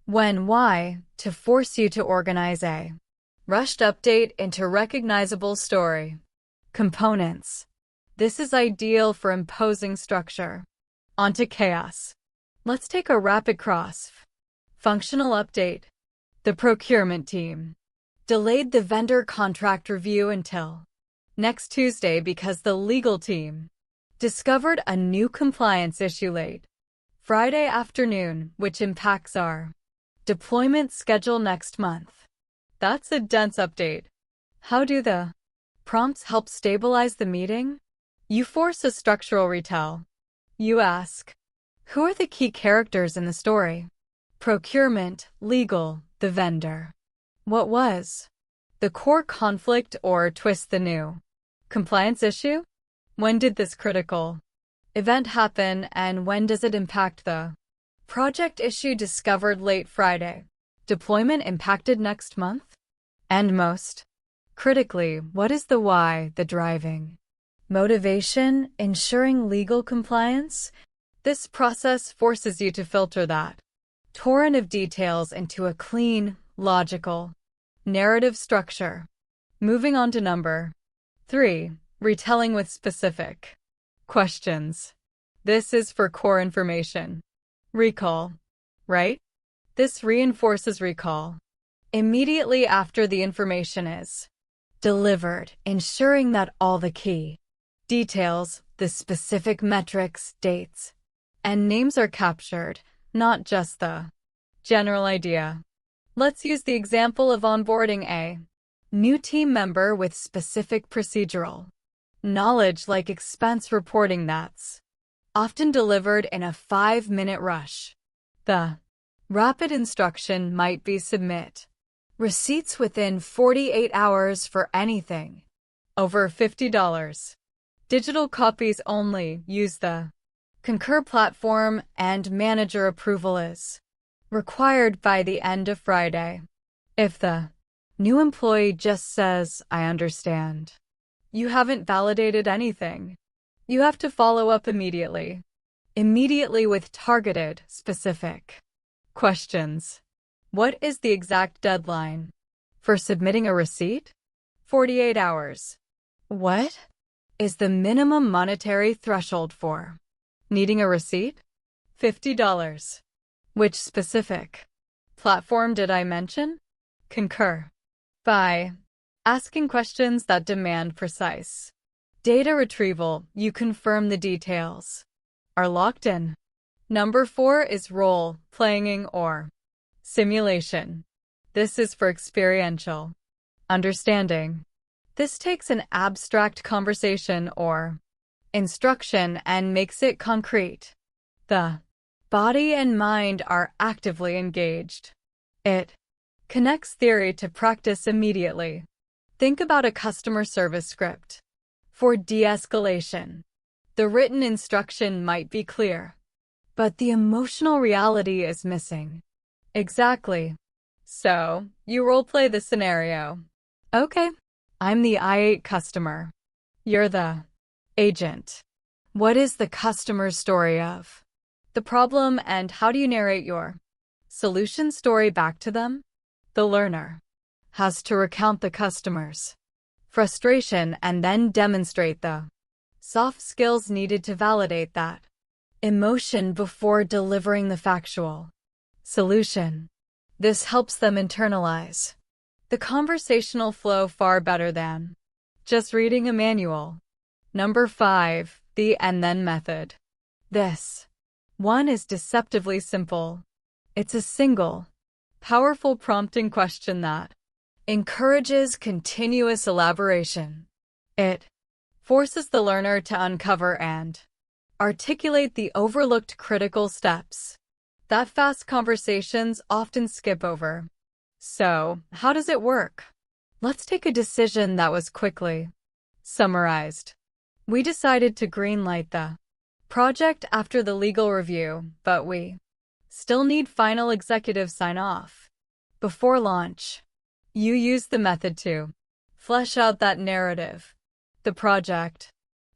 when, why, to force you to organize a rushed update into recognizable story components. This is ideal for imposing structure onto chaos. Let's take a rapid cross-functional update. The procurement team delayed the vendor contract review until next Tuesday because the legal team discovered a new compliance issue late Friday afternoon, which impacts our deployment schedule next month. That's a dense update. How do the prompts help stabilize the meeting? You force a structural retell. You ask, who are the key characters in the story? Procurement, legal, the vendor. What was the core conflict or twist the new compliance issue? When did this critical event happen and when does it impact the project issue discovered late Friday? Deployment impacted next month? And most critically, what is the why, the driving motivation, ensuring legal compliance? This process forces you to filter that torrent of details into a clean, logical narrative structure. Moving on to number 3, retelling with specific questions. This is for core information. Recall, right? This reinforces recall immediately after the information is delivered, ensuring that all the key details, the specific metrics, dates, and names are captured, not just the general idea. Let's use the example of onboarding a new team member with specific procedural knowledge like expense reporting that's often delivered in a 5-minute rush. The rapid instruction might be submit receipts within 48 hours for anything over $50. Digital copies only. Use the Concur platform and manager approval is required by the end of Friday. If the new employee just says, I understand, you haven't validated anything. You have to follow up immediately. Immediately with targeted, specific questions. What is the exact deadline for submitting a receipt? 48 hours. What is the minimum monetary threshold for needing a receipt? $50. Which specific platform did I mention? Concur. By asking questions that demand precise data retrieval, you confirm the details are locked in. Number 4 is role-playing or simulation. This is for experiential understanding. This takes an abstract conversation or instruction and makes it concrete. The body and mind are actively engaged. It connects theory to practice immediately. Think about a customer service script. For de-escalation, the written instruction might be clear, but the emotional reality is missing. Exactly. So, you role-play the scenario. Okay, I'm the I-8 customer. You're the agent. What is the customer's story of the problem and how do you narrate your solution story back to them? The learner has to recount the customer's frustration and then demonstrate the soft skills needed to validate that emotion before delivering the factual solution. This helps them internalize the conversational flow far better than just reading a manual. Number 5, the and then method. This one is deceptively simple. It's a single, powerful prompting question that encourages continuous elaboration. It forces the learner to uncover and articulate the overlooked critical steps that fast conversations often skip over. So, how does it work? Let's take a decision that was quickly summarized. We decided to greenlight the project after the legal review, but we still need final executive sign-off before launch. You use the method to flesh out that narrative. The project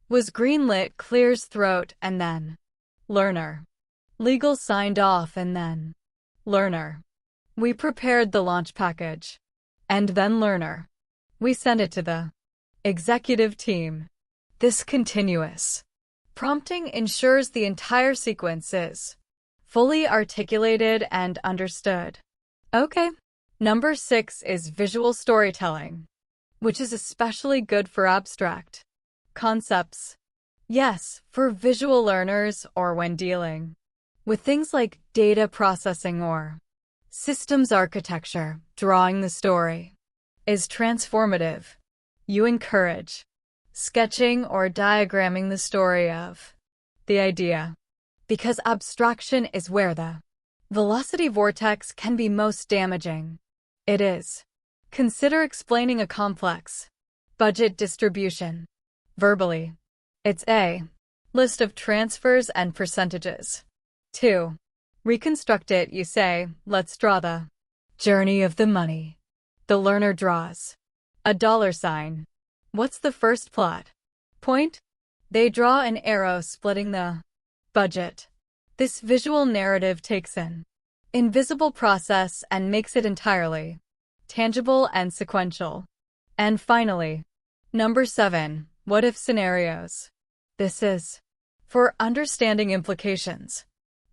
was greenlit, clears throat, and then learner. Legal signed off, and then learner. We prepared the launch package. And then learner. We sent it to the executive team. This continuous prompting ensures the entire sequence is fully articulated and understood. Okay. Number 6 is visual storytelling. which is especially good for abstract concepts. Yes, for visual learners or when dealing with things like data processing or systems architecture. Drawing the story is transformative. You encourage sketching or diagramming the story of the idea, because abstraction is where the velocity vortex can be most damaging. It is. Consider explaining a complex budget distribution verbally. It's a list of transfers and percentages. 2. Reconstruct it. You say, let's draw the journey of the money. The learner draws a $sign. What's the first plot point? They draw an arrow splitting the budget. This visual narrative takes an invisible process and makes it entirely tangible and sequential. And finally, number 7, what-if scenarios. This is for understanding implications.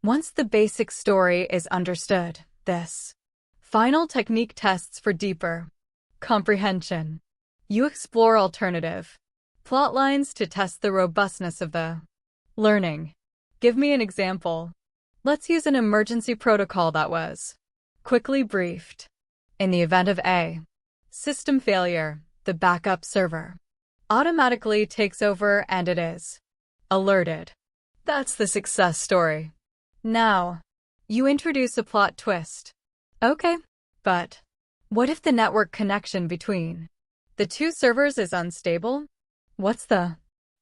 Once the basic story is understood, this final technique tests for deeper comprehension. You explore alternative plot lines to test the robustness of the learning. Give me an example. Let's use an emergency protocol that was quickly briefed. In the event of a system failure, the backup server automatically takes over and it is alerted. That's the success story. Now, you introduce a plot twist. Okay, but what if the network connection between the two servers is unstable? What's the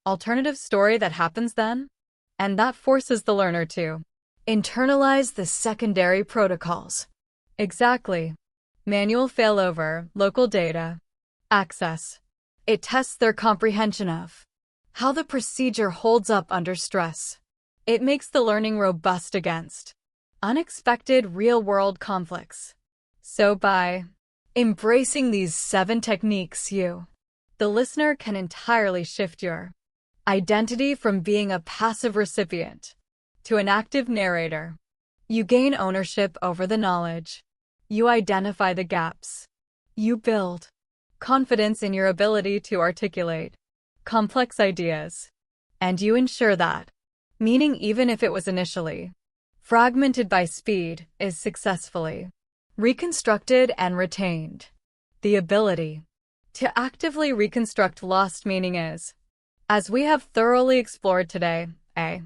alternative story that happens then? And that forces the learner to internalize the secondary protocols. Exactly. Manual failover, local data, access. It tests their comprehension of how the procedure holds up under stress. It makes the learning robust against unexpected real-world conflicts. So by embracing these 7 techniques, the listener, can entirely shift your identity from being a passive recipient to an active narrator. You gain ownership over the knowledge. You identify the gaps. You build confidence in your ability to articulate complex ideas. And you ensure that meaning, even if it was initially fragmented by speed, is successfully reconstructed and retained. The ability to actively reconstruct lost meaning is, as we have thoroughly explored today, a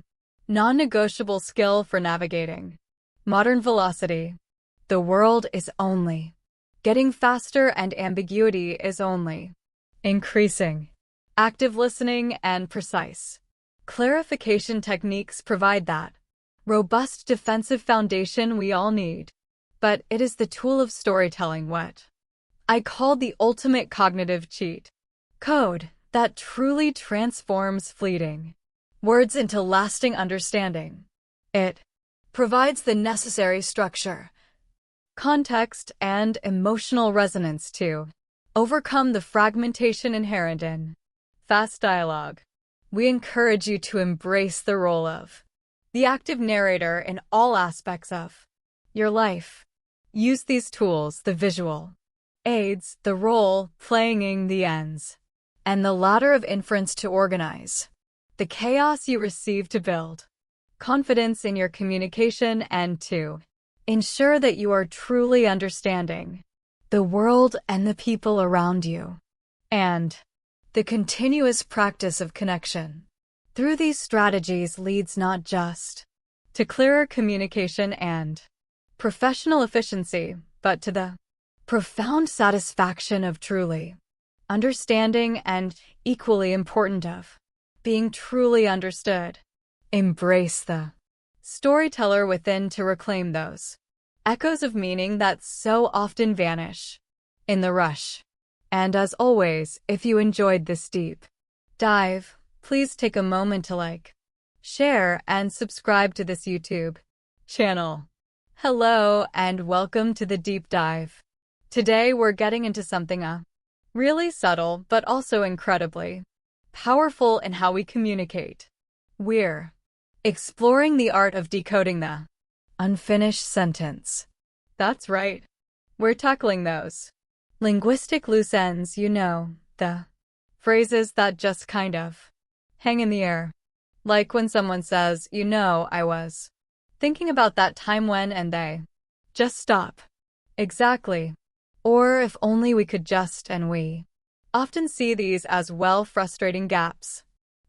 non-negotiable skill for navigating modern velocity. The world is only getting faster and ambiguity is only increasing. Active listening and precise clarification techniques provide that robust defensive foundation we all need. But it is the tool of storytelling, what I call the ultimate cognitive cheat code, that truly transforms fleeting words into lasting understanding. It provides the necessary structure, context, and emotional resonance to overcome the fragmentation inherent in fast dialogue. We encourage you to embrace the role of the active narrator in all aspects of your life. Use these tools, the visual aids, the role-playing, the ends, and the ladder of inference, to organize the chaos you receive, to build confidence in your communication, and to ensure that you are truly understanding the world and the people around you. And the continuous practice of connection through these strategies leads not just to clearer communication and professional efficiency, but to the profound satisfaction of truly understanding, and, equally important, of being truly understood. Embrace the storyteller within to reclaim those echoes of meaning that so often vanish in the rush. And as always, if you enjoyed this deep dive, please take a moment to like, share, and subscribe to this YouTube channel. Hello, and welcome to the deep dive. Today we're getting into something really subtle, but also incredibly powerful in how we communicate. We're exploring the art of decoding the unfinished sentence. That's right. We're tackling those Linguistic loose ends, the phrases that just kind of hang in the air. Like when someone says, I was thinking about that time when, and they just stop. Exactly. Or if only we could just, and we often see these as frustrating gaps.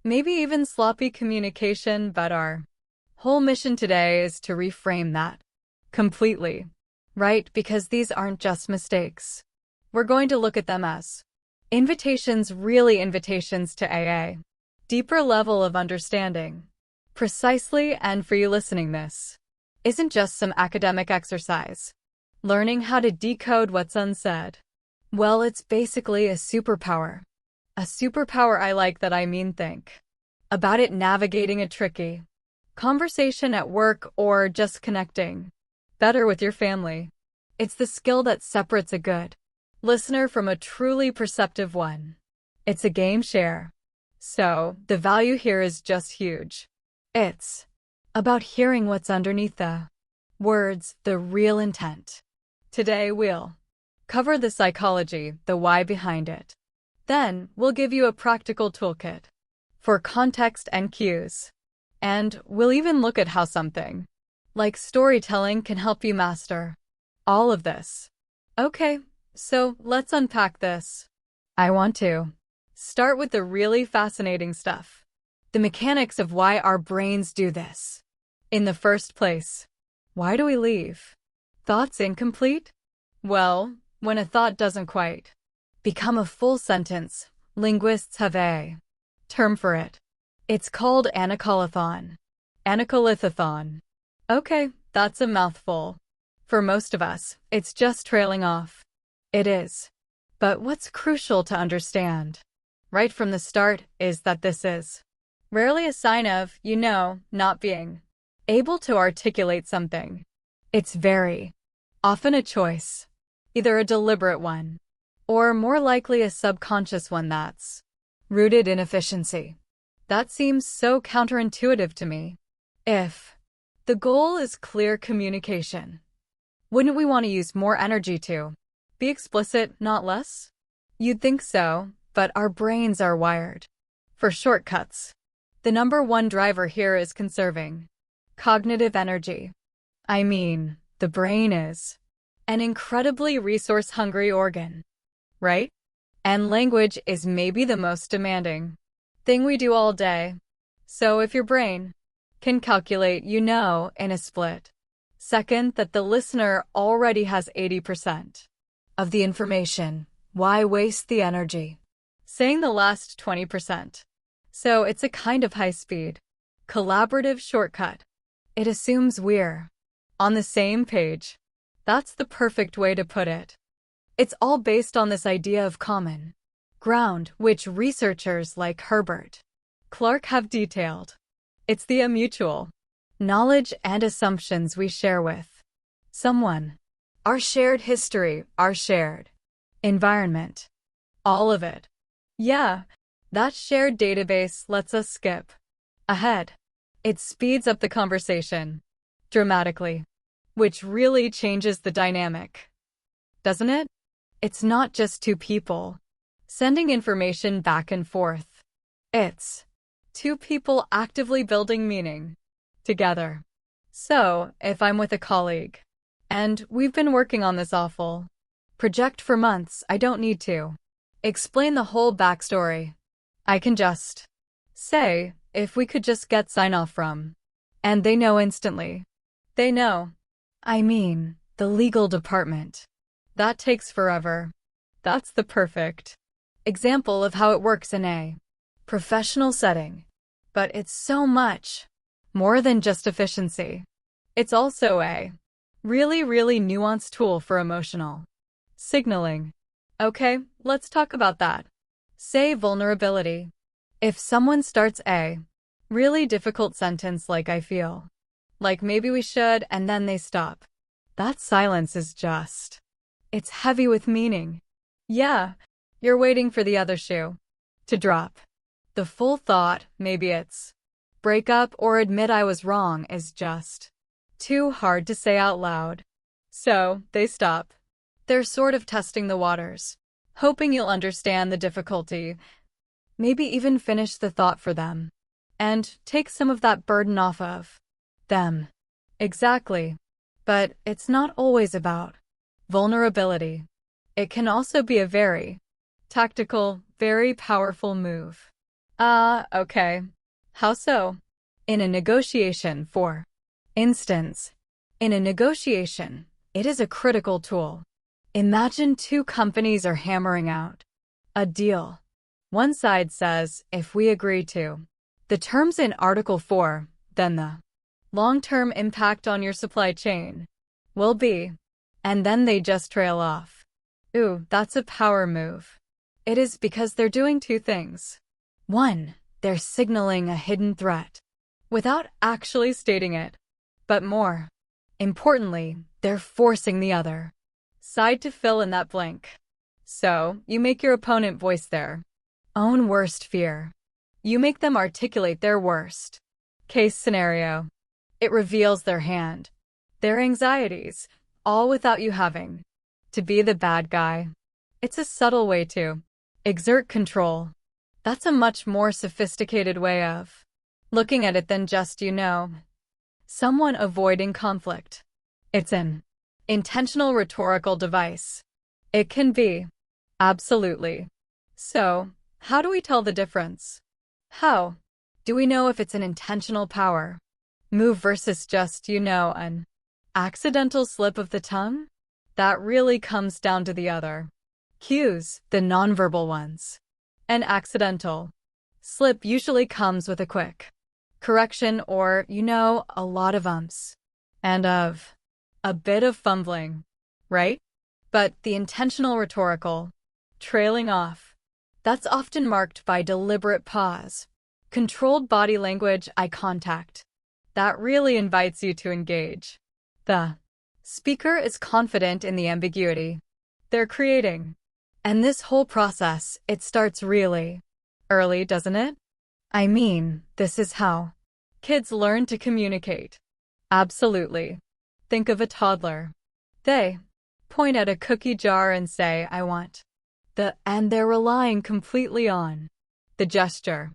Maybe even sloppy communication, but our whole mission today is to reframe that completely, right? Because these aren't just mistakes. We're going to look at them as invitations, really invitations to AA. Deeper level of understanding. Precisely, and for you listening, this isn't just some academic exercise. Learning how to decode what's unsaid. Well, it's basically a superpower. A superpower think about it navigating a tricky conversation at work or just connecting better with your family. It's the skill that separates a good listener from a truly perceptive one. It's a game share. So, the value here is just huge. It's about hearing what's underneath the words, the real intent. Today we'll cover the psychology, the why behind it. Then, we'll give you a practical toolkit for context and cues. And we'll even look at how something like storytelling can help you master all of this. Okay, so let's unpack this. I want to start with the really fascinating stuff. The mechanics of why our brains do this. In the first place, why do we leave thoughts incomplete? Well, when a thought doesn't quite become a full sentence, linguists have a term for it. It's called anacolithon. Anacolithathon. Okay, that's a mouthful. For most of us, it's just trailing off. It is. But what's crucial to understand right from the start is that this is rarely a sign of, not being able to articulate something. It's very often a choice, either a deliberate one, or more likely a subconscious one that's rooted in efficiency. That seems so counterintuitive to me. If the goal is clear communication, wouldn't we want to use more energy to be explicit, not less? You'd think so, but our brains are wired for shortcuts. The number one driver here is conserving cognitive energy. I mean, the brain is an incredibly resource-hungry organ, right? And language is maybe the most demanding thing we do all day. So if your brain can calculate, in a split second that the listener already has 80% of the information, why waste the energy saying the last 20%? So it's a kind of high-speed, collaborative shortcut. It assumes we're on the same page. That's the perfect way to put it. It's all based on this idea of common ground, which researchers like Herbert Clark have detailed. It's the mutual knowledge and assumptions we share with someone. Our shared history, our shared environment. All of it. Yeah, that shared database lets us skip ahead. It speeds up the conversation dramatically, which really changes the dynamic, doesn't it? It's not just two people sending information back and forth. It's two people actively building meaning together. So, if I'm with a colleague, and we've been working on this awful project for months, I don't need to explain the whole backstory. I can just say, if we could just get sign-off from. And they know instantly. They know. I mean, the legal department. That takes forever. That's the perfect example of how it works in a professional setting. But it's so much more than just efficiency. It's also a really, really nuanced tool for emotional signaling. Okay, let's talk about that. Say vulnerability. If someone starts a really difficult sentence like I feel like maybe we should, and then they stop. That silence is just, it's heavy with meaning. Yeah, you're waiting for the other shoe to drop. The full thought, maybe it's break up or admit I was wrong, is just too hard to say out loud. So, they stop. They're sort of testing the waters, hoping you'll understand the difficulty, maybe even finish the thought for them, and take some of that burden off of them. Exactly. But it's not always about vulnerability. It can also be a very tactical, very powerful move. Okay. How so? In a negotiation, for instance, in a negotiation, it is a critical tool. Imagine two companies are hammering out a deal. One side says, if we agree to the terms in Article 4, then the long-term impact on your supply chain will be, and then they just trail off. Ooh, that's a power move. It is because they're doing two things. One, they're signaling a hidden threat without actually stating it. But more importantly, they're forcing the other side to fill in that blank. So, you make your opponent voice their own worst fear. You make them articulate their worst case scenario. It reveals their hand, their anxieties, all without you having to be the bad guy. It's a subtle way to exert control. That's a much more sophisticated way of looking at it than just, someone avoiding conflict. It's an intentional rhetorical device. It can be. Absolutely. So, how do we tell the difference? How do we know if it's an intentional power move versus just, an accidental slip of the tongue? That really comes down to the other cues, the nonverbal ones. An accidental slip usually comes with a quick correction or, a lot of and of a bit of fumbling, right? But the intentional rhetorical trailing off, that's often marked by deliberate pause, controlled body language, eye contact. That really invites you to engage. The speaker is confident in the ambiguity they're creating. And this whole process, it starts really early, doesn't it? I mean, this is how kids learn to communicate. Absolutely. Think of a toddler. They point at a cookie jar and say, I want and they're relying completely on the gesture.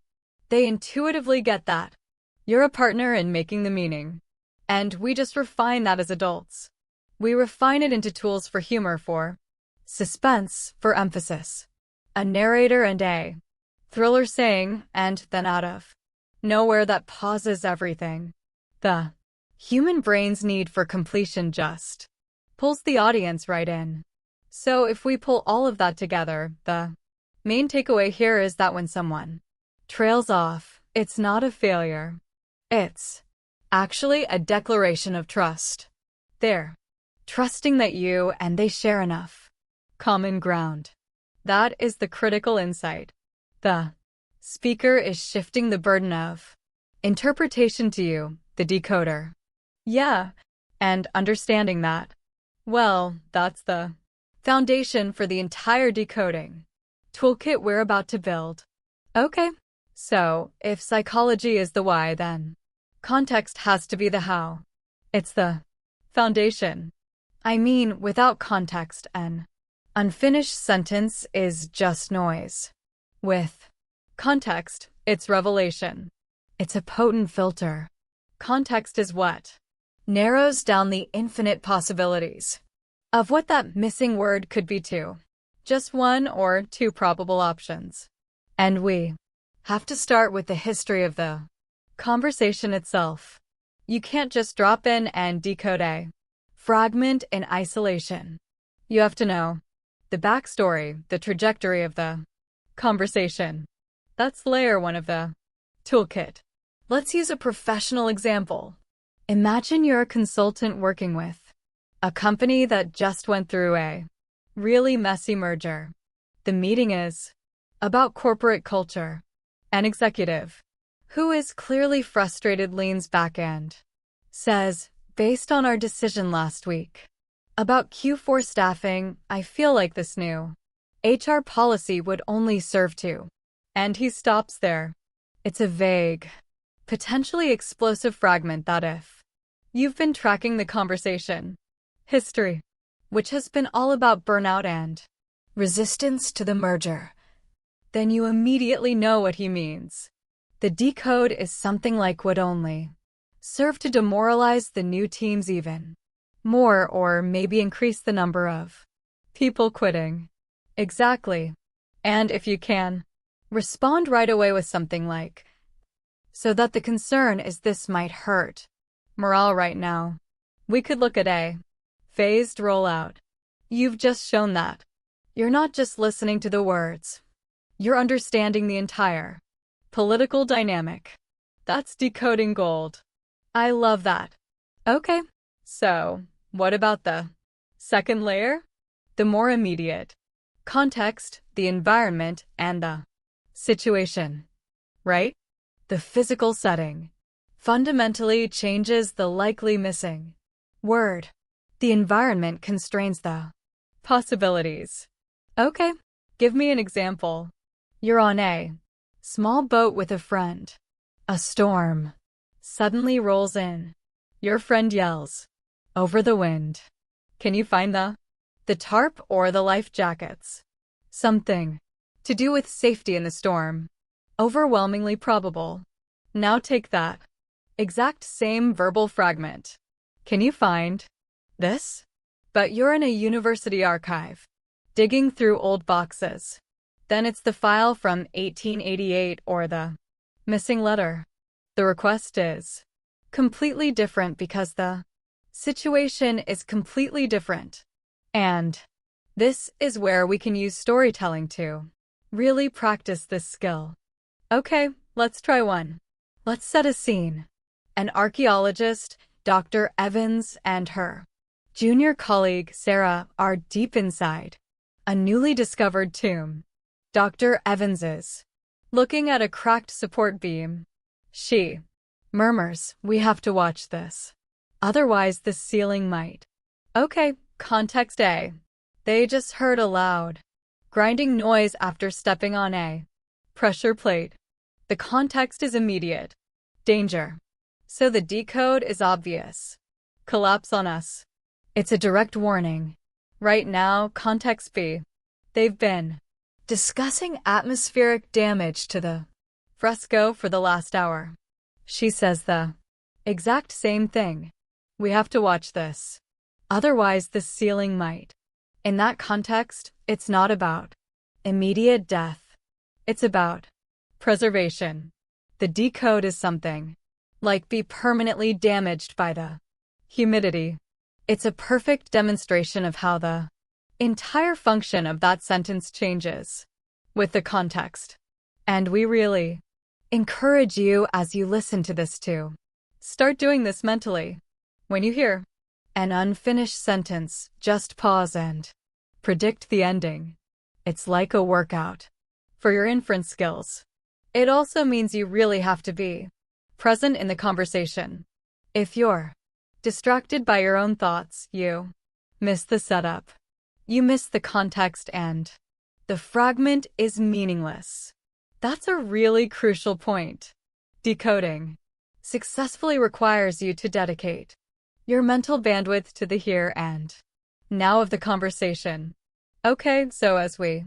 They intuitively get that you're a partner in making the meaning. And we just refine that as adults. We refine it into tools for humor, for suspense, for emphasis. A narrator and a thriller saying, and then out of nowhere that pauses everything. The human brain's need for completion just pulls the audience right in. So if we pull all of that together, the main takeaway here is that when someone trails off, it's not a failure. It's actually a declaration of trust. They're trusting that you and they share enough common ground. That is the critical insight. The speaker is shifting the burden of interpretation to you, the decoder. Yeah, and understanding that, well, that's the foundation for the entire decoding toolkit we're about to build. Okay, so if psychology is the why, then context has to be the how. It's the foundation. I mean, without context, an unfinished sentence is just noise. With context, it's revelation. It's a potent filter. Context is what narrows down the infinite possibilities of what that missing word could be to just one or two probable options. And we have to start with the history of the conversation itself. You can't just drop in and decode a fragment in isolation. You have to know the backstory, the trajectory of the conversation. That's layer one of the toolkit. Let's use a professional example. Imagine you're a consultant working with a company that just went through a really messy merger. The meeting is about corporate culture. An executive who is clearly frustrated leans back and says, based on our decision last week about Q4 staffing, I feel like this new HR policy would only serve to. And he stops there. It's a vague, potentially explosive fragment that if you've been tracking the conversation history which has been all about burnout and resistance to the merger, then you immediately know what he means. The decode is something like would only serve to demoralize the new teams even more, or maybe increase the number of people quitting. Exactly. And if you can, respond right away with something like, so that the concern is this might hurt morale right now. We could look at a phased rollout. You've just shown that you're not just listening to the words, you're understanding the entire political dynamic. That's decoding gold. I love that. Okay, so what about the second layer? The more immediate context, the environment, and the situation, right? The physical setting fundamentally changes the likely missing word. The environment constrains the possibilities. Okay, give me an example. You're on a small boat with a friend. A storm suddenly rolls in. Your friend yells over the wind. Can you find the tarp or the life jackets? Something to do with safety in the storm. Overwhelmingly probable. Now take that exact same verbal fragment. Can you find this? But you're in a university archive, digging through old boxes. Then it's the file from 1888 or the missing letter. The request is completely different because the situation is completely different. And this is where we can use storytelling to really practice this skill. Okay, let's try one. Let's set a scene. An archaeologist, Dr. Evans, and her junior colleague, Sarah, are deep inside a newly discovered tomb. Dr. Evans is looking at a cracked support beam. She murmurs, "We have to watch this. Otherwise, the ceiling might." Okay, context A. They just heard a loud, grinding noise after stepping on a pressure plate. The context is immediate. Danger. So the decode is obvious. Collapse on us. It's a direct warning. Right now, context B. They've been discussing atmospheric damage to the fresco for the last hour. She says the exact same thing. We have to watch this. Otherwise, the ceiling might. In that context, it's not about immediate death. It's about preservation. The decode is something like be permanently damaged by the humidity. It's a perfect demonstration of how the entire function of that sentence changes with the context. And we really encourage you as you listen to this to start doing this mentally. When you hear an unfinished sentence, just pause and predict the ending. It's like a workout for your inference skills. It also means you really have to be present in the conversation. If you're distracted by your own thoughts, you miss the setup. You miss the context and the fragment is meaningless. That's a really crucial point. Decoding successfully requires you to dedicate your mental bandwidth to the here and now of the conversation. Okay, so as we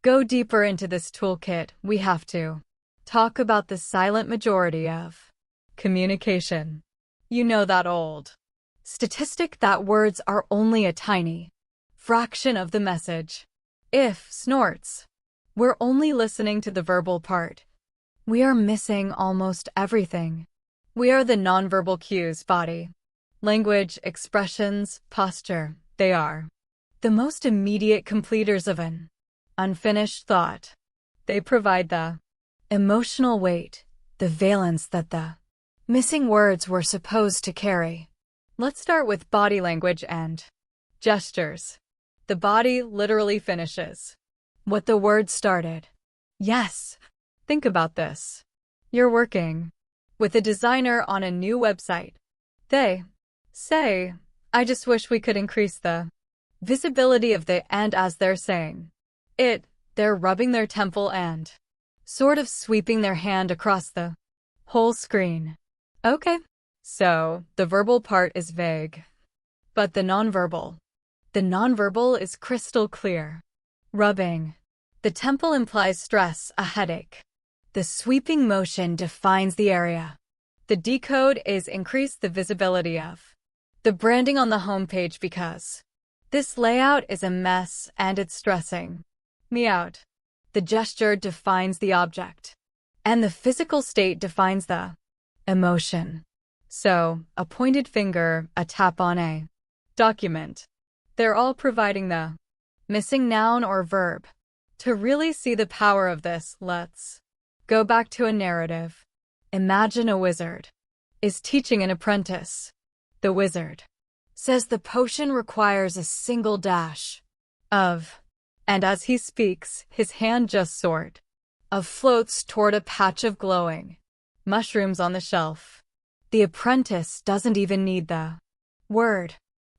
go deeper into this toolkit, we have to talk about the silent majority of communication. You know that old statistic that words are only a tiny fraction of the message. If snorts, we're only listening to the verbal part. We are missing almost everything. We are the nonverbal cues, body language, expressions, posture. They are the most immediate completers of an unfinished thought. They provide the emotional weight, the valence that the missing words were supposed to carry. Let's start with body language and gestures. The body literally finishes what the word started. Yes, think about this. You're working with a designer on a new website. They say, "I just wish we could increase the visibility of the," and as they're saying it, they're rubbing their temple and sort of sweeping their hand across the whole screen. Okay, so the verbal part is vague, but the nonverbal The nonverbal is crystal clear. Rubbing. The temple implies stress, a headache. The sweeping motion defines the area. The decode is increase the visibility of. The branding on the homepage because. This layout is a mess and it's stressing me out. The gesture defines the object. And the physical state defines the emotion. So, a pointed finger, a tap on a document. They're all providing the missing noun or verb. To really see the power of this, let's go back to a narrative. Imagine a wizard is teaching an apprentice. The wizard says the potion requires a single dash of, and as he speaks, his hand just sort of floats toward a patch of glowing mushrooms on the shelf. The apprentice doesn't even need the word.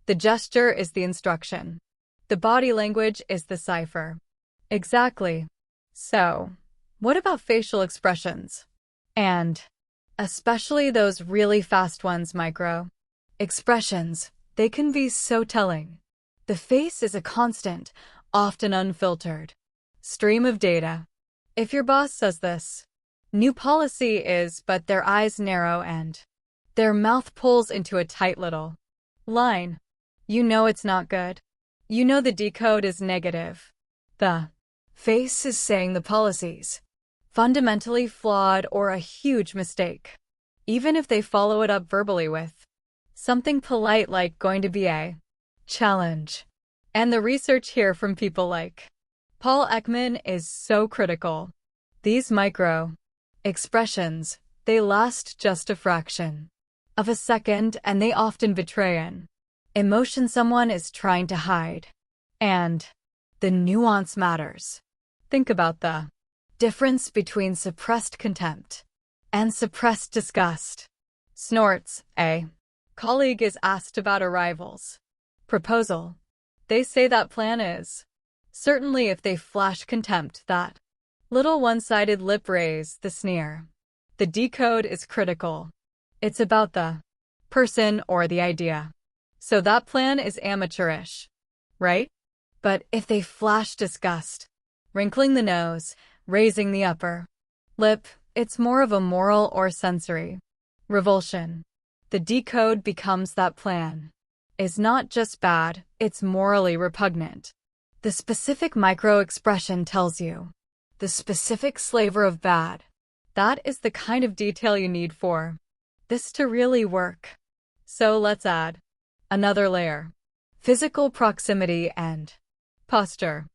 The gesture is the instruction. The body language is the cipher. Exactly. So, what about facial expressions? And especially those really fast ones, micro expressions, they can be so telling. The face is a constant, often unfiltered stream of data. If your boss says this, new policy is, but their eyes narrow and their mouth pulls into a tight little line, you know it's not good. You know the decode is negative. The face is saying the policy's fundamentally flawed or a huge mistake, even if they follow it up verbally with something polite like going to be a challenge. And the research here from people like Paul Ekman is so critical. These micro expressions, they last just a fraction of a second and they often betray an emotion someone is trying to hide. And the nuance matters. Think about the difference between suppressed contempt and suppressed disgust. Snorts, a colleague is asked about a rival's proposal. They say that plan is. Certainly if they flash contempt, that little one-sided lip raise, the sneer. The decode is critical. It's about the person or the idea. So that plan is amateurish, right? But if they flash disgust, wrinkling the nose, raising the upper lip, it's more of a moral or sensory revulsion. The decode becomes that plan is not just bad, it's morally repugnant. The specific micro-expression tells you the specific flavor of bad. That is the kind of detail you need for this to really work. So let's add another layer. Physical proximity and posture.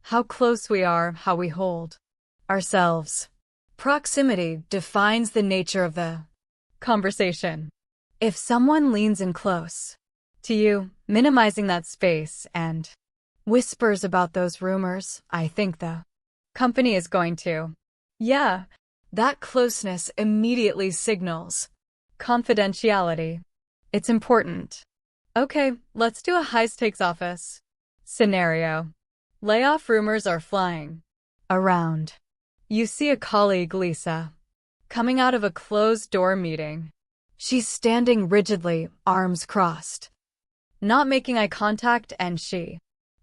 How close we are, how we hold ourselves. Proximity defines the nature of the conversation. If someone leans in close to you, minimizing that space, and whispers about those rumors, I think the company is going to. Yeah, that closeness immediately signals confidentiality. It's important. Okay, let's do a high-stakes office scenario. Layoff rumors are flying around. You see a colleague, Lisa, coming out of a closed-door meeting. She's standing rigidly, arms crossed, not making eye contact, and she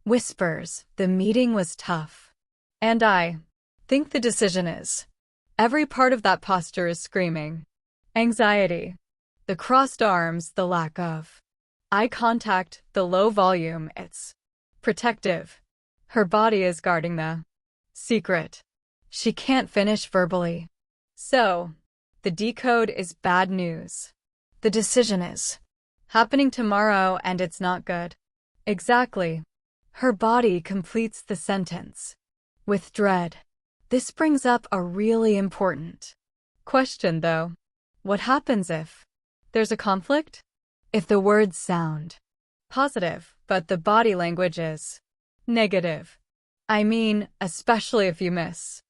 whispers, "The meeting was tough. And I think the decision is." Every part of that posture is screaming anxiety. The crossed arms, the lack of eye contact, the low volume, it's protective. Her body is guarding the secret. She can't finish verbally. So, the decode is bad news. The decision is happening tomorrow and it's not good. Exactly. Her body completes the sentence with dread. This brings up a really important question, though. What happens if there's a conflict? If the words sound positive, but the body language is negative? I mean, especially if you miss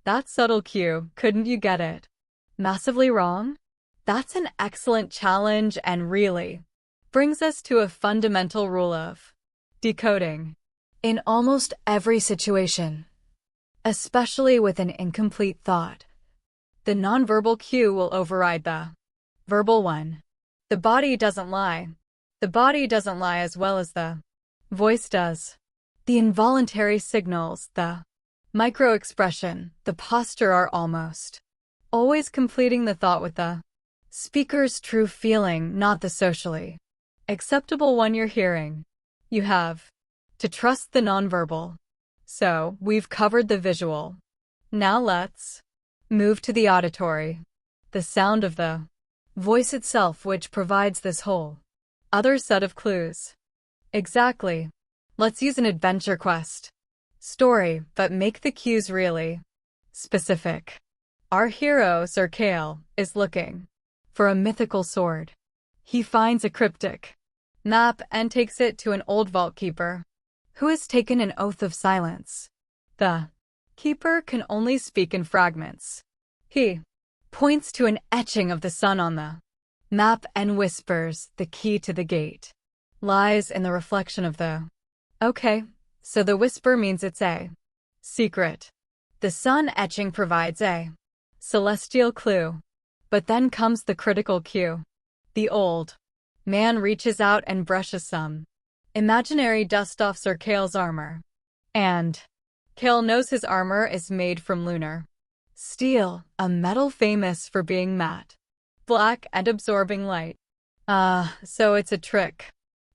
that subtle cue, couldn't you get it massively wrong? That's an excellent challenge and really brings us to a fundamental rule of decoding. In almost every situation, especially with an incomplete thought, the nonverbal cue will override the verbal one. The body doesn't lie. The body doesn't lie as well as the Voice does. The involuntary signals, the micro-expression, the posture are almost always completing the thought with the speaker's true feeling, not the socially acceptable one you're hearing. You have to trust the nonverbal. So, we've covered the visual. Now let's move to the auditory. The sound of the voice itself, which provides this whole other set of clues. Exactly. Let's use an adventure quest story, but make the cues really specific. Our hero, Sir Kale, is looking for a mythical sword. He finds a cryptic map and takes it to an old vault keeper, who has taken an oath of silence. The keeper can only speak in fragments. He points to an etching of the sun on the map and whispers, the key to the gate lies in the reflection of the... Okay, so the whisper means it's a secret. The sun etching provides a celestial clue. But then comes the critical cue. The old man reaches out and brushes some imaginary dust off Sir Kale's armor. And Kale knows his armor is made from lunar steel, a metal famous for being matte, black, and absorbing light. So it's a trick.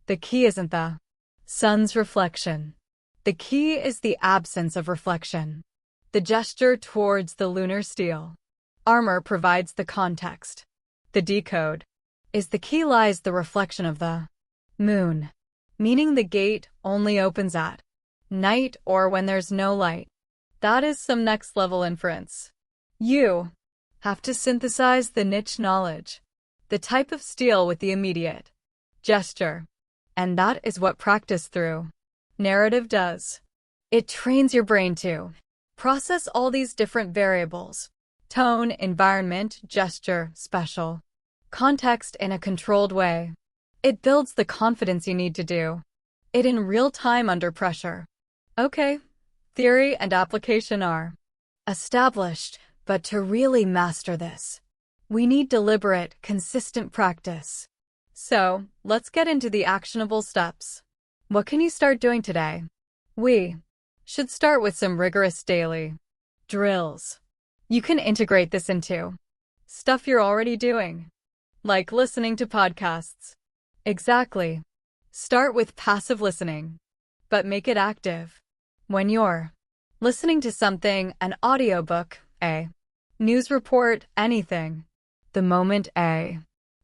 The key isn't the sun's reflection. The key is the absence of reflection. The gesture towards the lunar steel armor provides the context. The decode is the key lies the reflection of the moon, meaning the gate only opens at night or when there's no light. That is some next level inference. You have to synthesize the niche knowledge, the type of steel with the immediate gesture. And that is what practice through narrative does. It trains your brain to process all these different variables: tone, environment, gesture, special context in a controlled way. It builds the confidence you need to do it in real time under pressure. Okay, theory and application are established, but to really master this, we need deliberate, consistent practice. So, let's get into the actionable steps. What can you start doing today? We should start with some rigorous daily drills. You can integrate this into stuff you're already doing, like listening to podcasts. Exactly. Start with passive listening, but make it active. When you're listening to something, an audiobook, a news report, anything, the moment a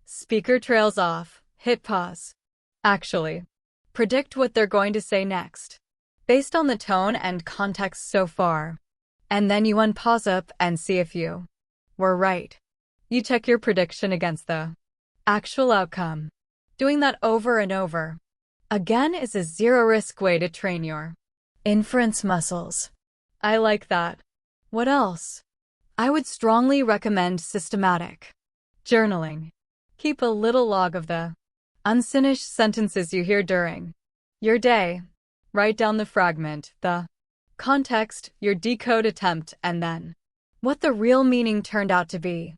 speaker trails off, hit pause. Actually, predict what they're going to say next, based on the tone and context so far. And then you unpause up and see if you were right. You check your prediction against the actual outcome. Doing that over and over again is a zero-risk way to train your inference muscles. I like that. What else? I would strongly recommend systematic journaling. Keep a little log of the unfinished sentences you hear during your day. Write down the fragment, the context, your decode attempt, and then what the real meaning turned out to be.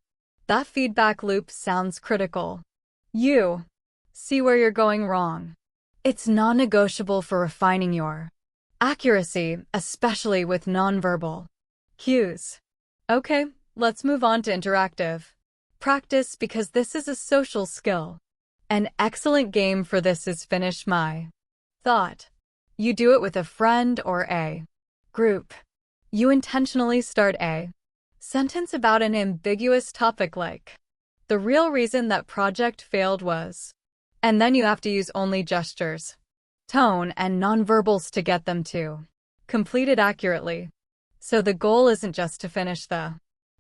That feedback loop sounds critical. You see where you're going wrong. It's non-negotiable for refining your accuracy, especially with nonverbal cues. Okay, let's move on to interactive practice, because this is a social skill. An excellent game for this is finish my thought. You do it with a friend or a group. You intentionally start a sentence about an ambiguous topic like, the real reason that project failed was, and then you have to use only gestures, tone, and nonverbals to get them to complete it accurately. So the goal isn't just to finish the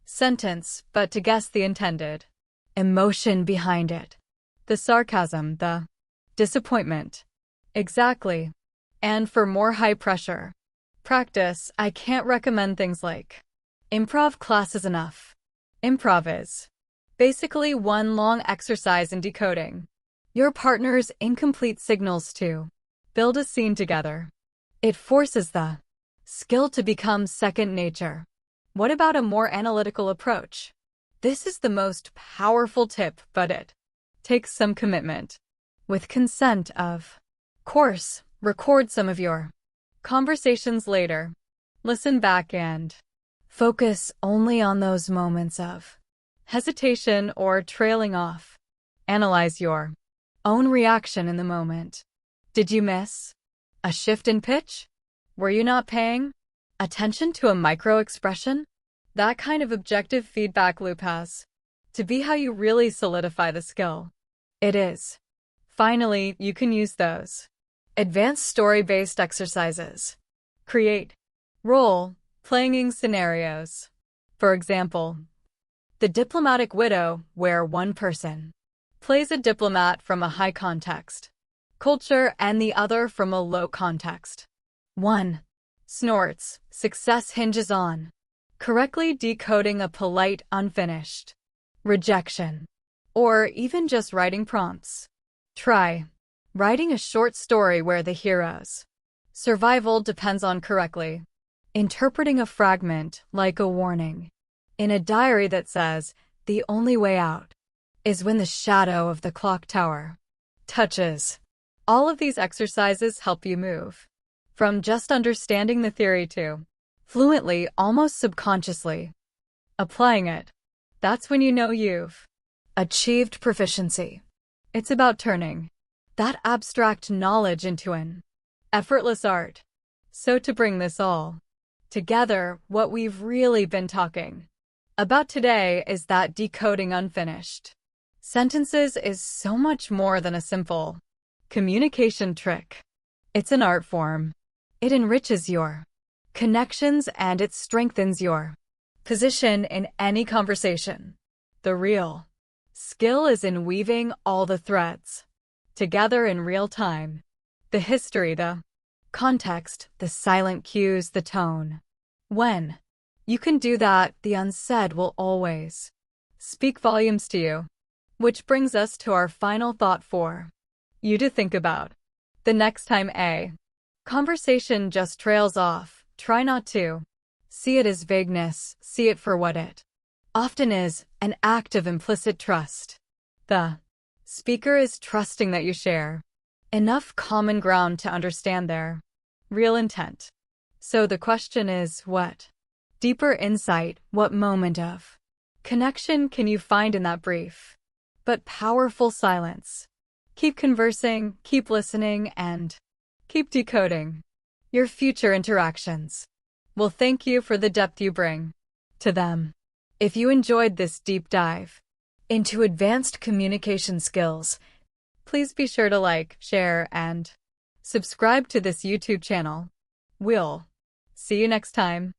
sentence, but to guess the intended emotion behind it. The sarcasm, the disappointment. Exactly. And for more high-pressure practice, I can't recommend things like improv classes enough. Improv is basically one long exercise in decoding your partner's incomplete signals to build a scene together. It forces the skill to become second nature. What about a more analytical approach? This is the most powerful tip, but it takes some commitment. With consent, of course, Record some of your conversations later. Listen back and focus only on those moments of hesitation or trailing off. Analyze your own reaction in the moment. Did you miss a shift in pitch? Were you not paying attention to a micro-expression? That kind of objective feedback loop has to be how you really solidify the skill. It is. Finally, you can use those advanced story-based exercises. Create role-playing scenarios. For example, the diplomatic widow, where one person plays a diplomat from a high context culture and the other from a low context. 1. Snorts. Success hinges on correctly decoding a polite unfinished rejection, or even just writing prompts. Try writing a short story where the hero's survival depends on correctly interpreting a fragment like a warning in a diary that says, "The only way out is when the shadow of the clock tower touches." All of these exercises help you move from just understanding the theory to fluently, almost subconsciously, applying it. That's when you know you've achieved proficiency. It's about turning that abstract knowledge into an effortless art. So to bring this all together, what we've really been talking about today is that decoding unfinished sentences is so much more than a simple communication trick. It's an art form. It enriches your connections and it strengthens your position in any conversation. The real skill is in weaving all the threads together in real time. The history, the context, the silent cues, the tone. When you can do that, the unsaid will always speak volumes to you. Which brings us to our final thought for you to think about. The next time a conversation just trails off, try not to see it as vagueness, see it for what it often is, an act of implicit trust. The speaker is trusting that you share enough common ground to understand their real intent. So the question is, what deeper insight, what moment of connection can you find in that brief but powerful silence? Keep conversing, keep listening, and keep decoding. Your future interactions will thank you for the depth you bring to them. If you enjoyed this deep dive into advanced communication skills, please be sure to like, share, and subscribe to this YouTube channel. We'll see you next time.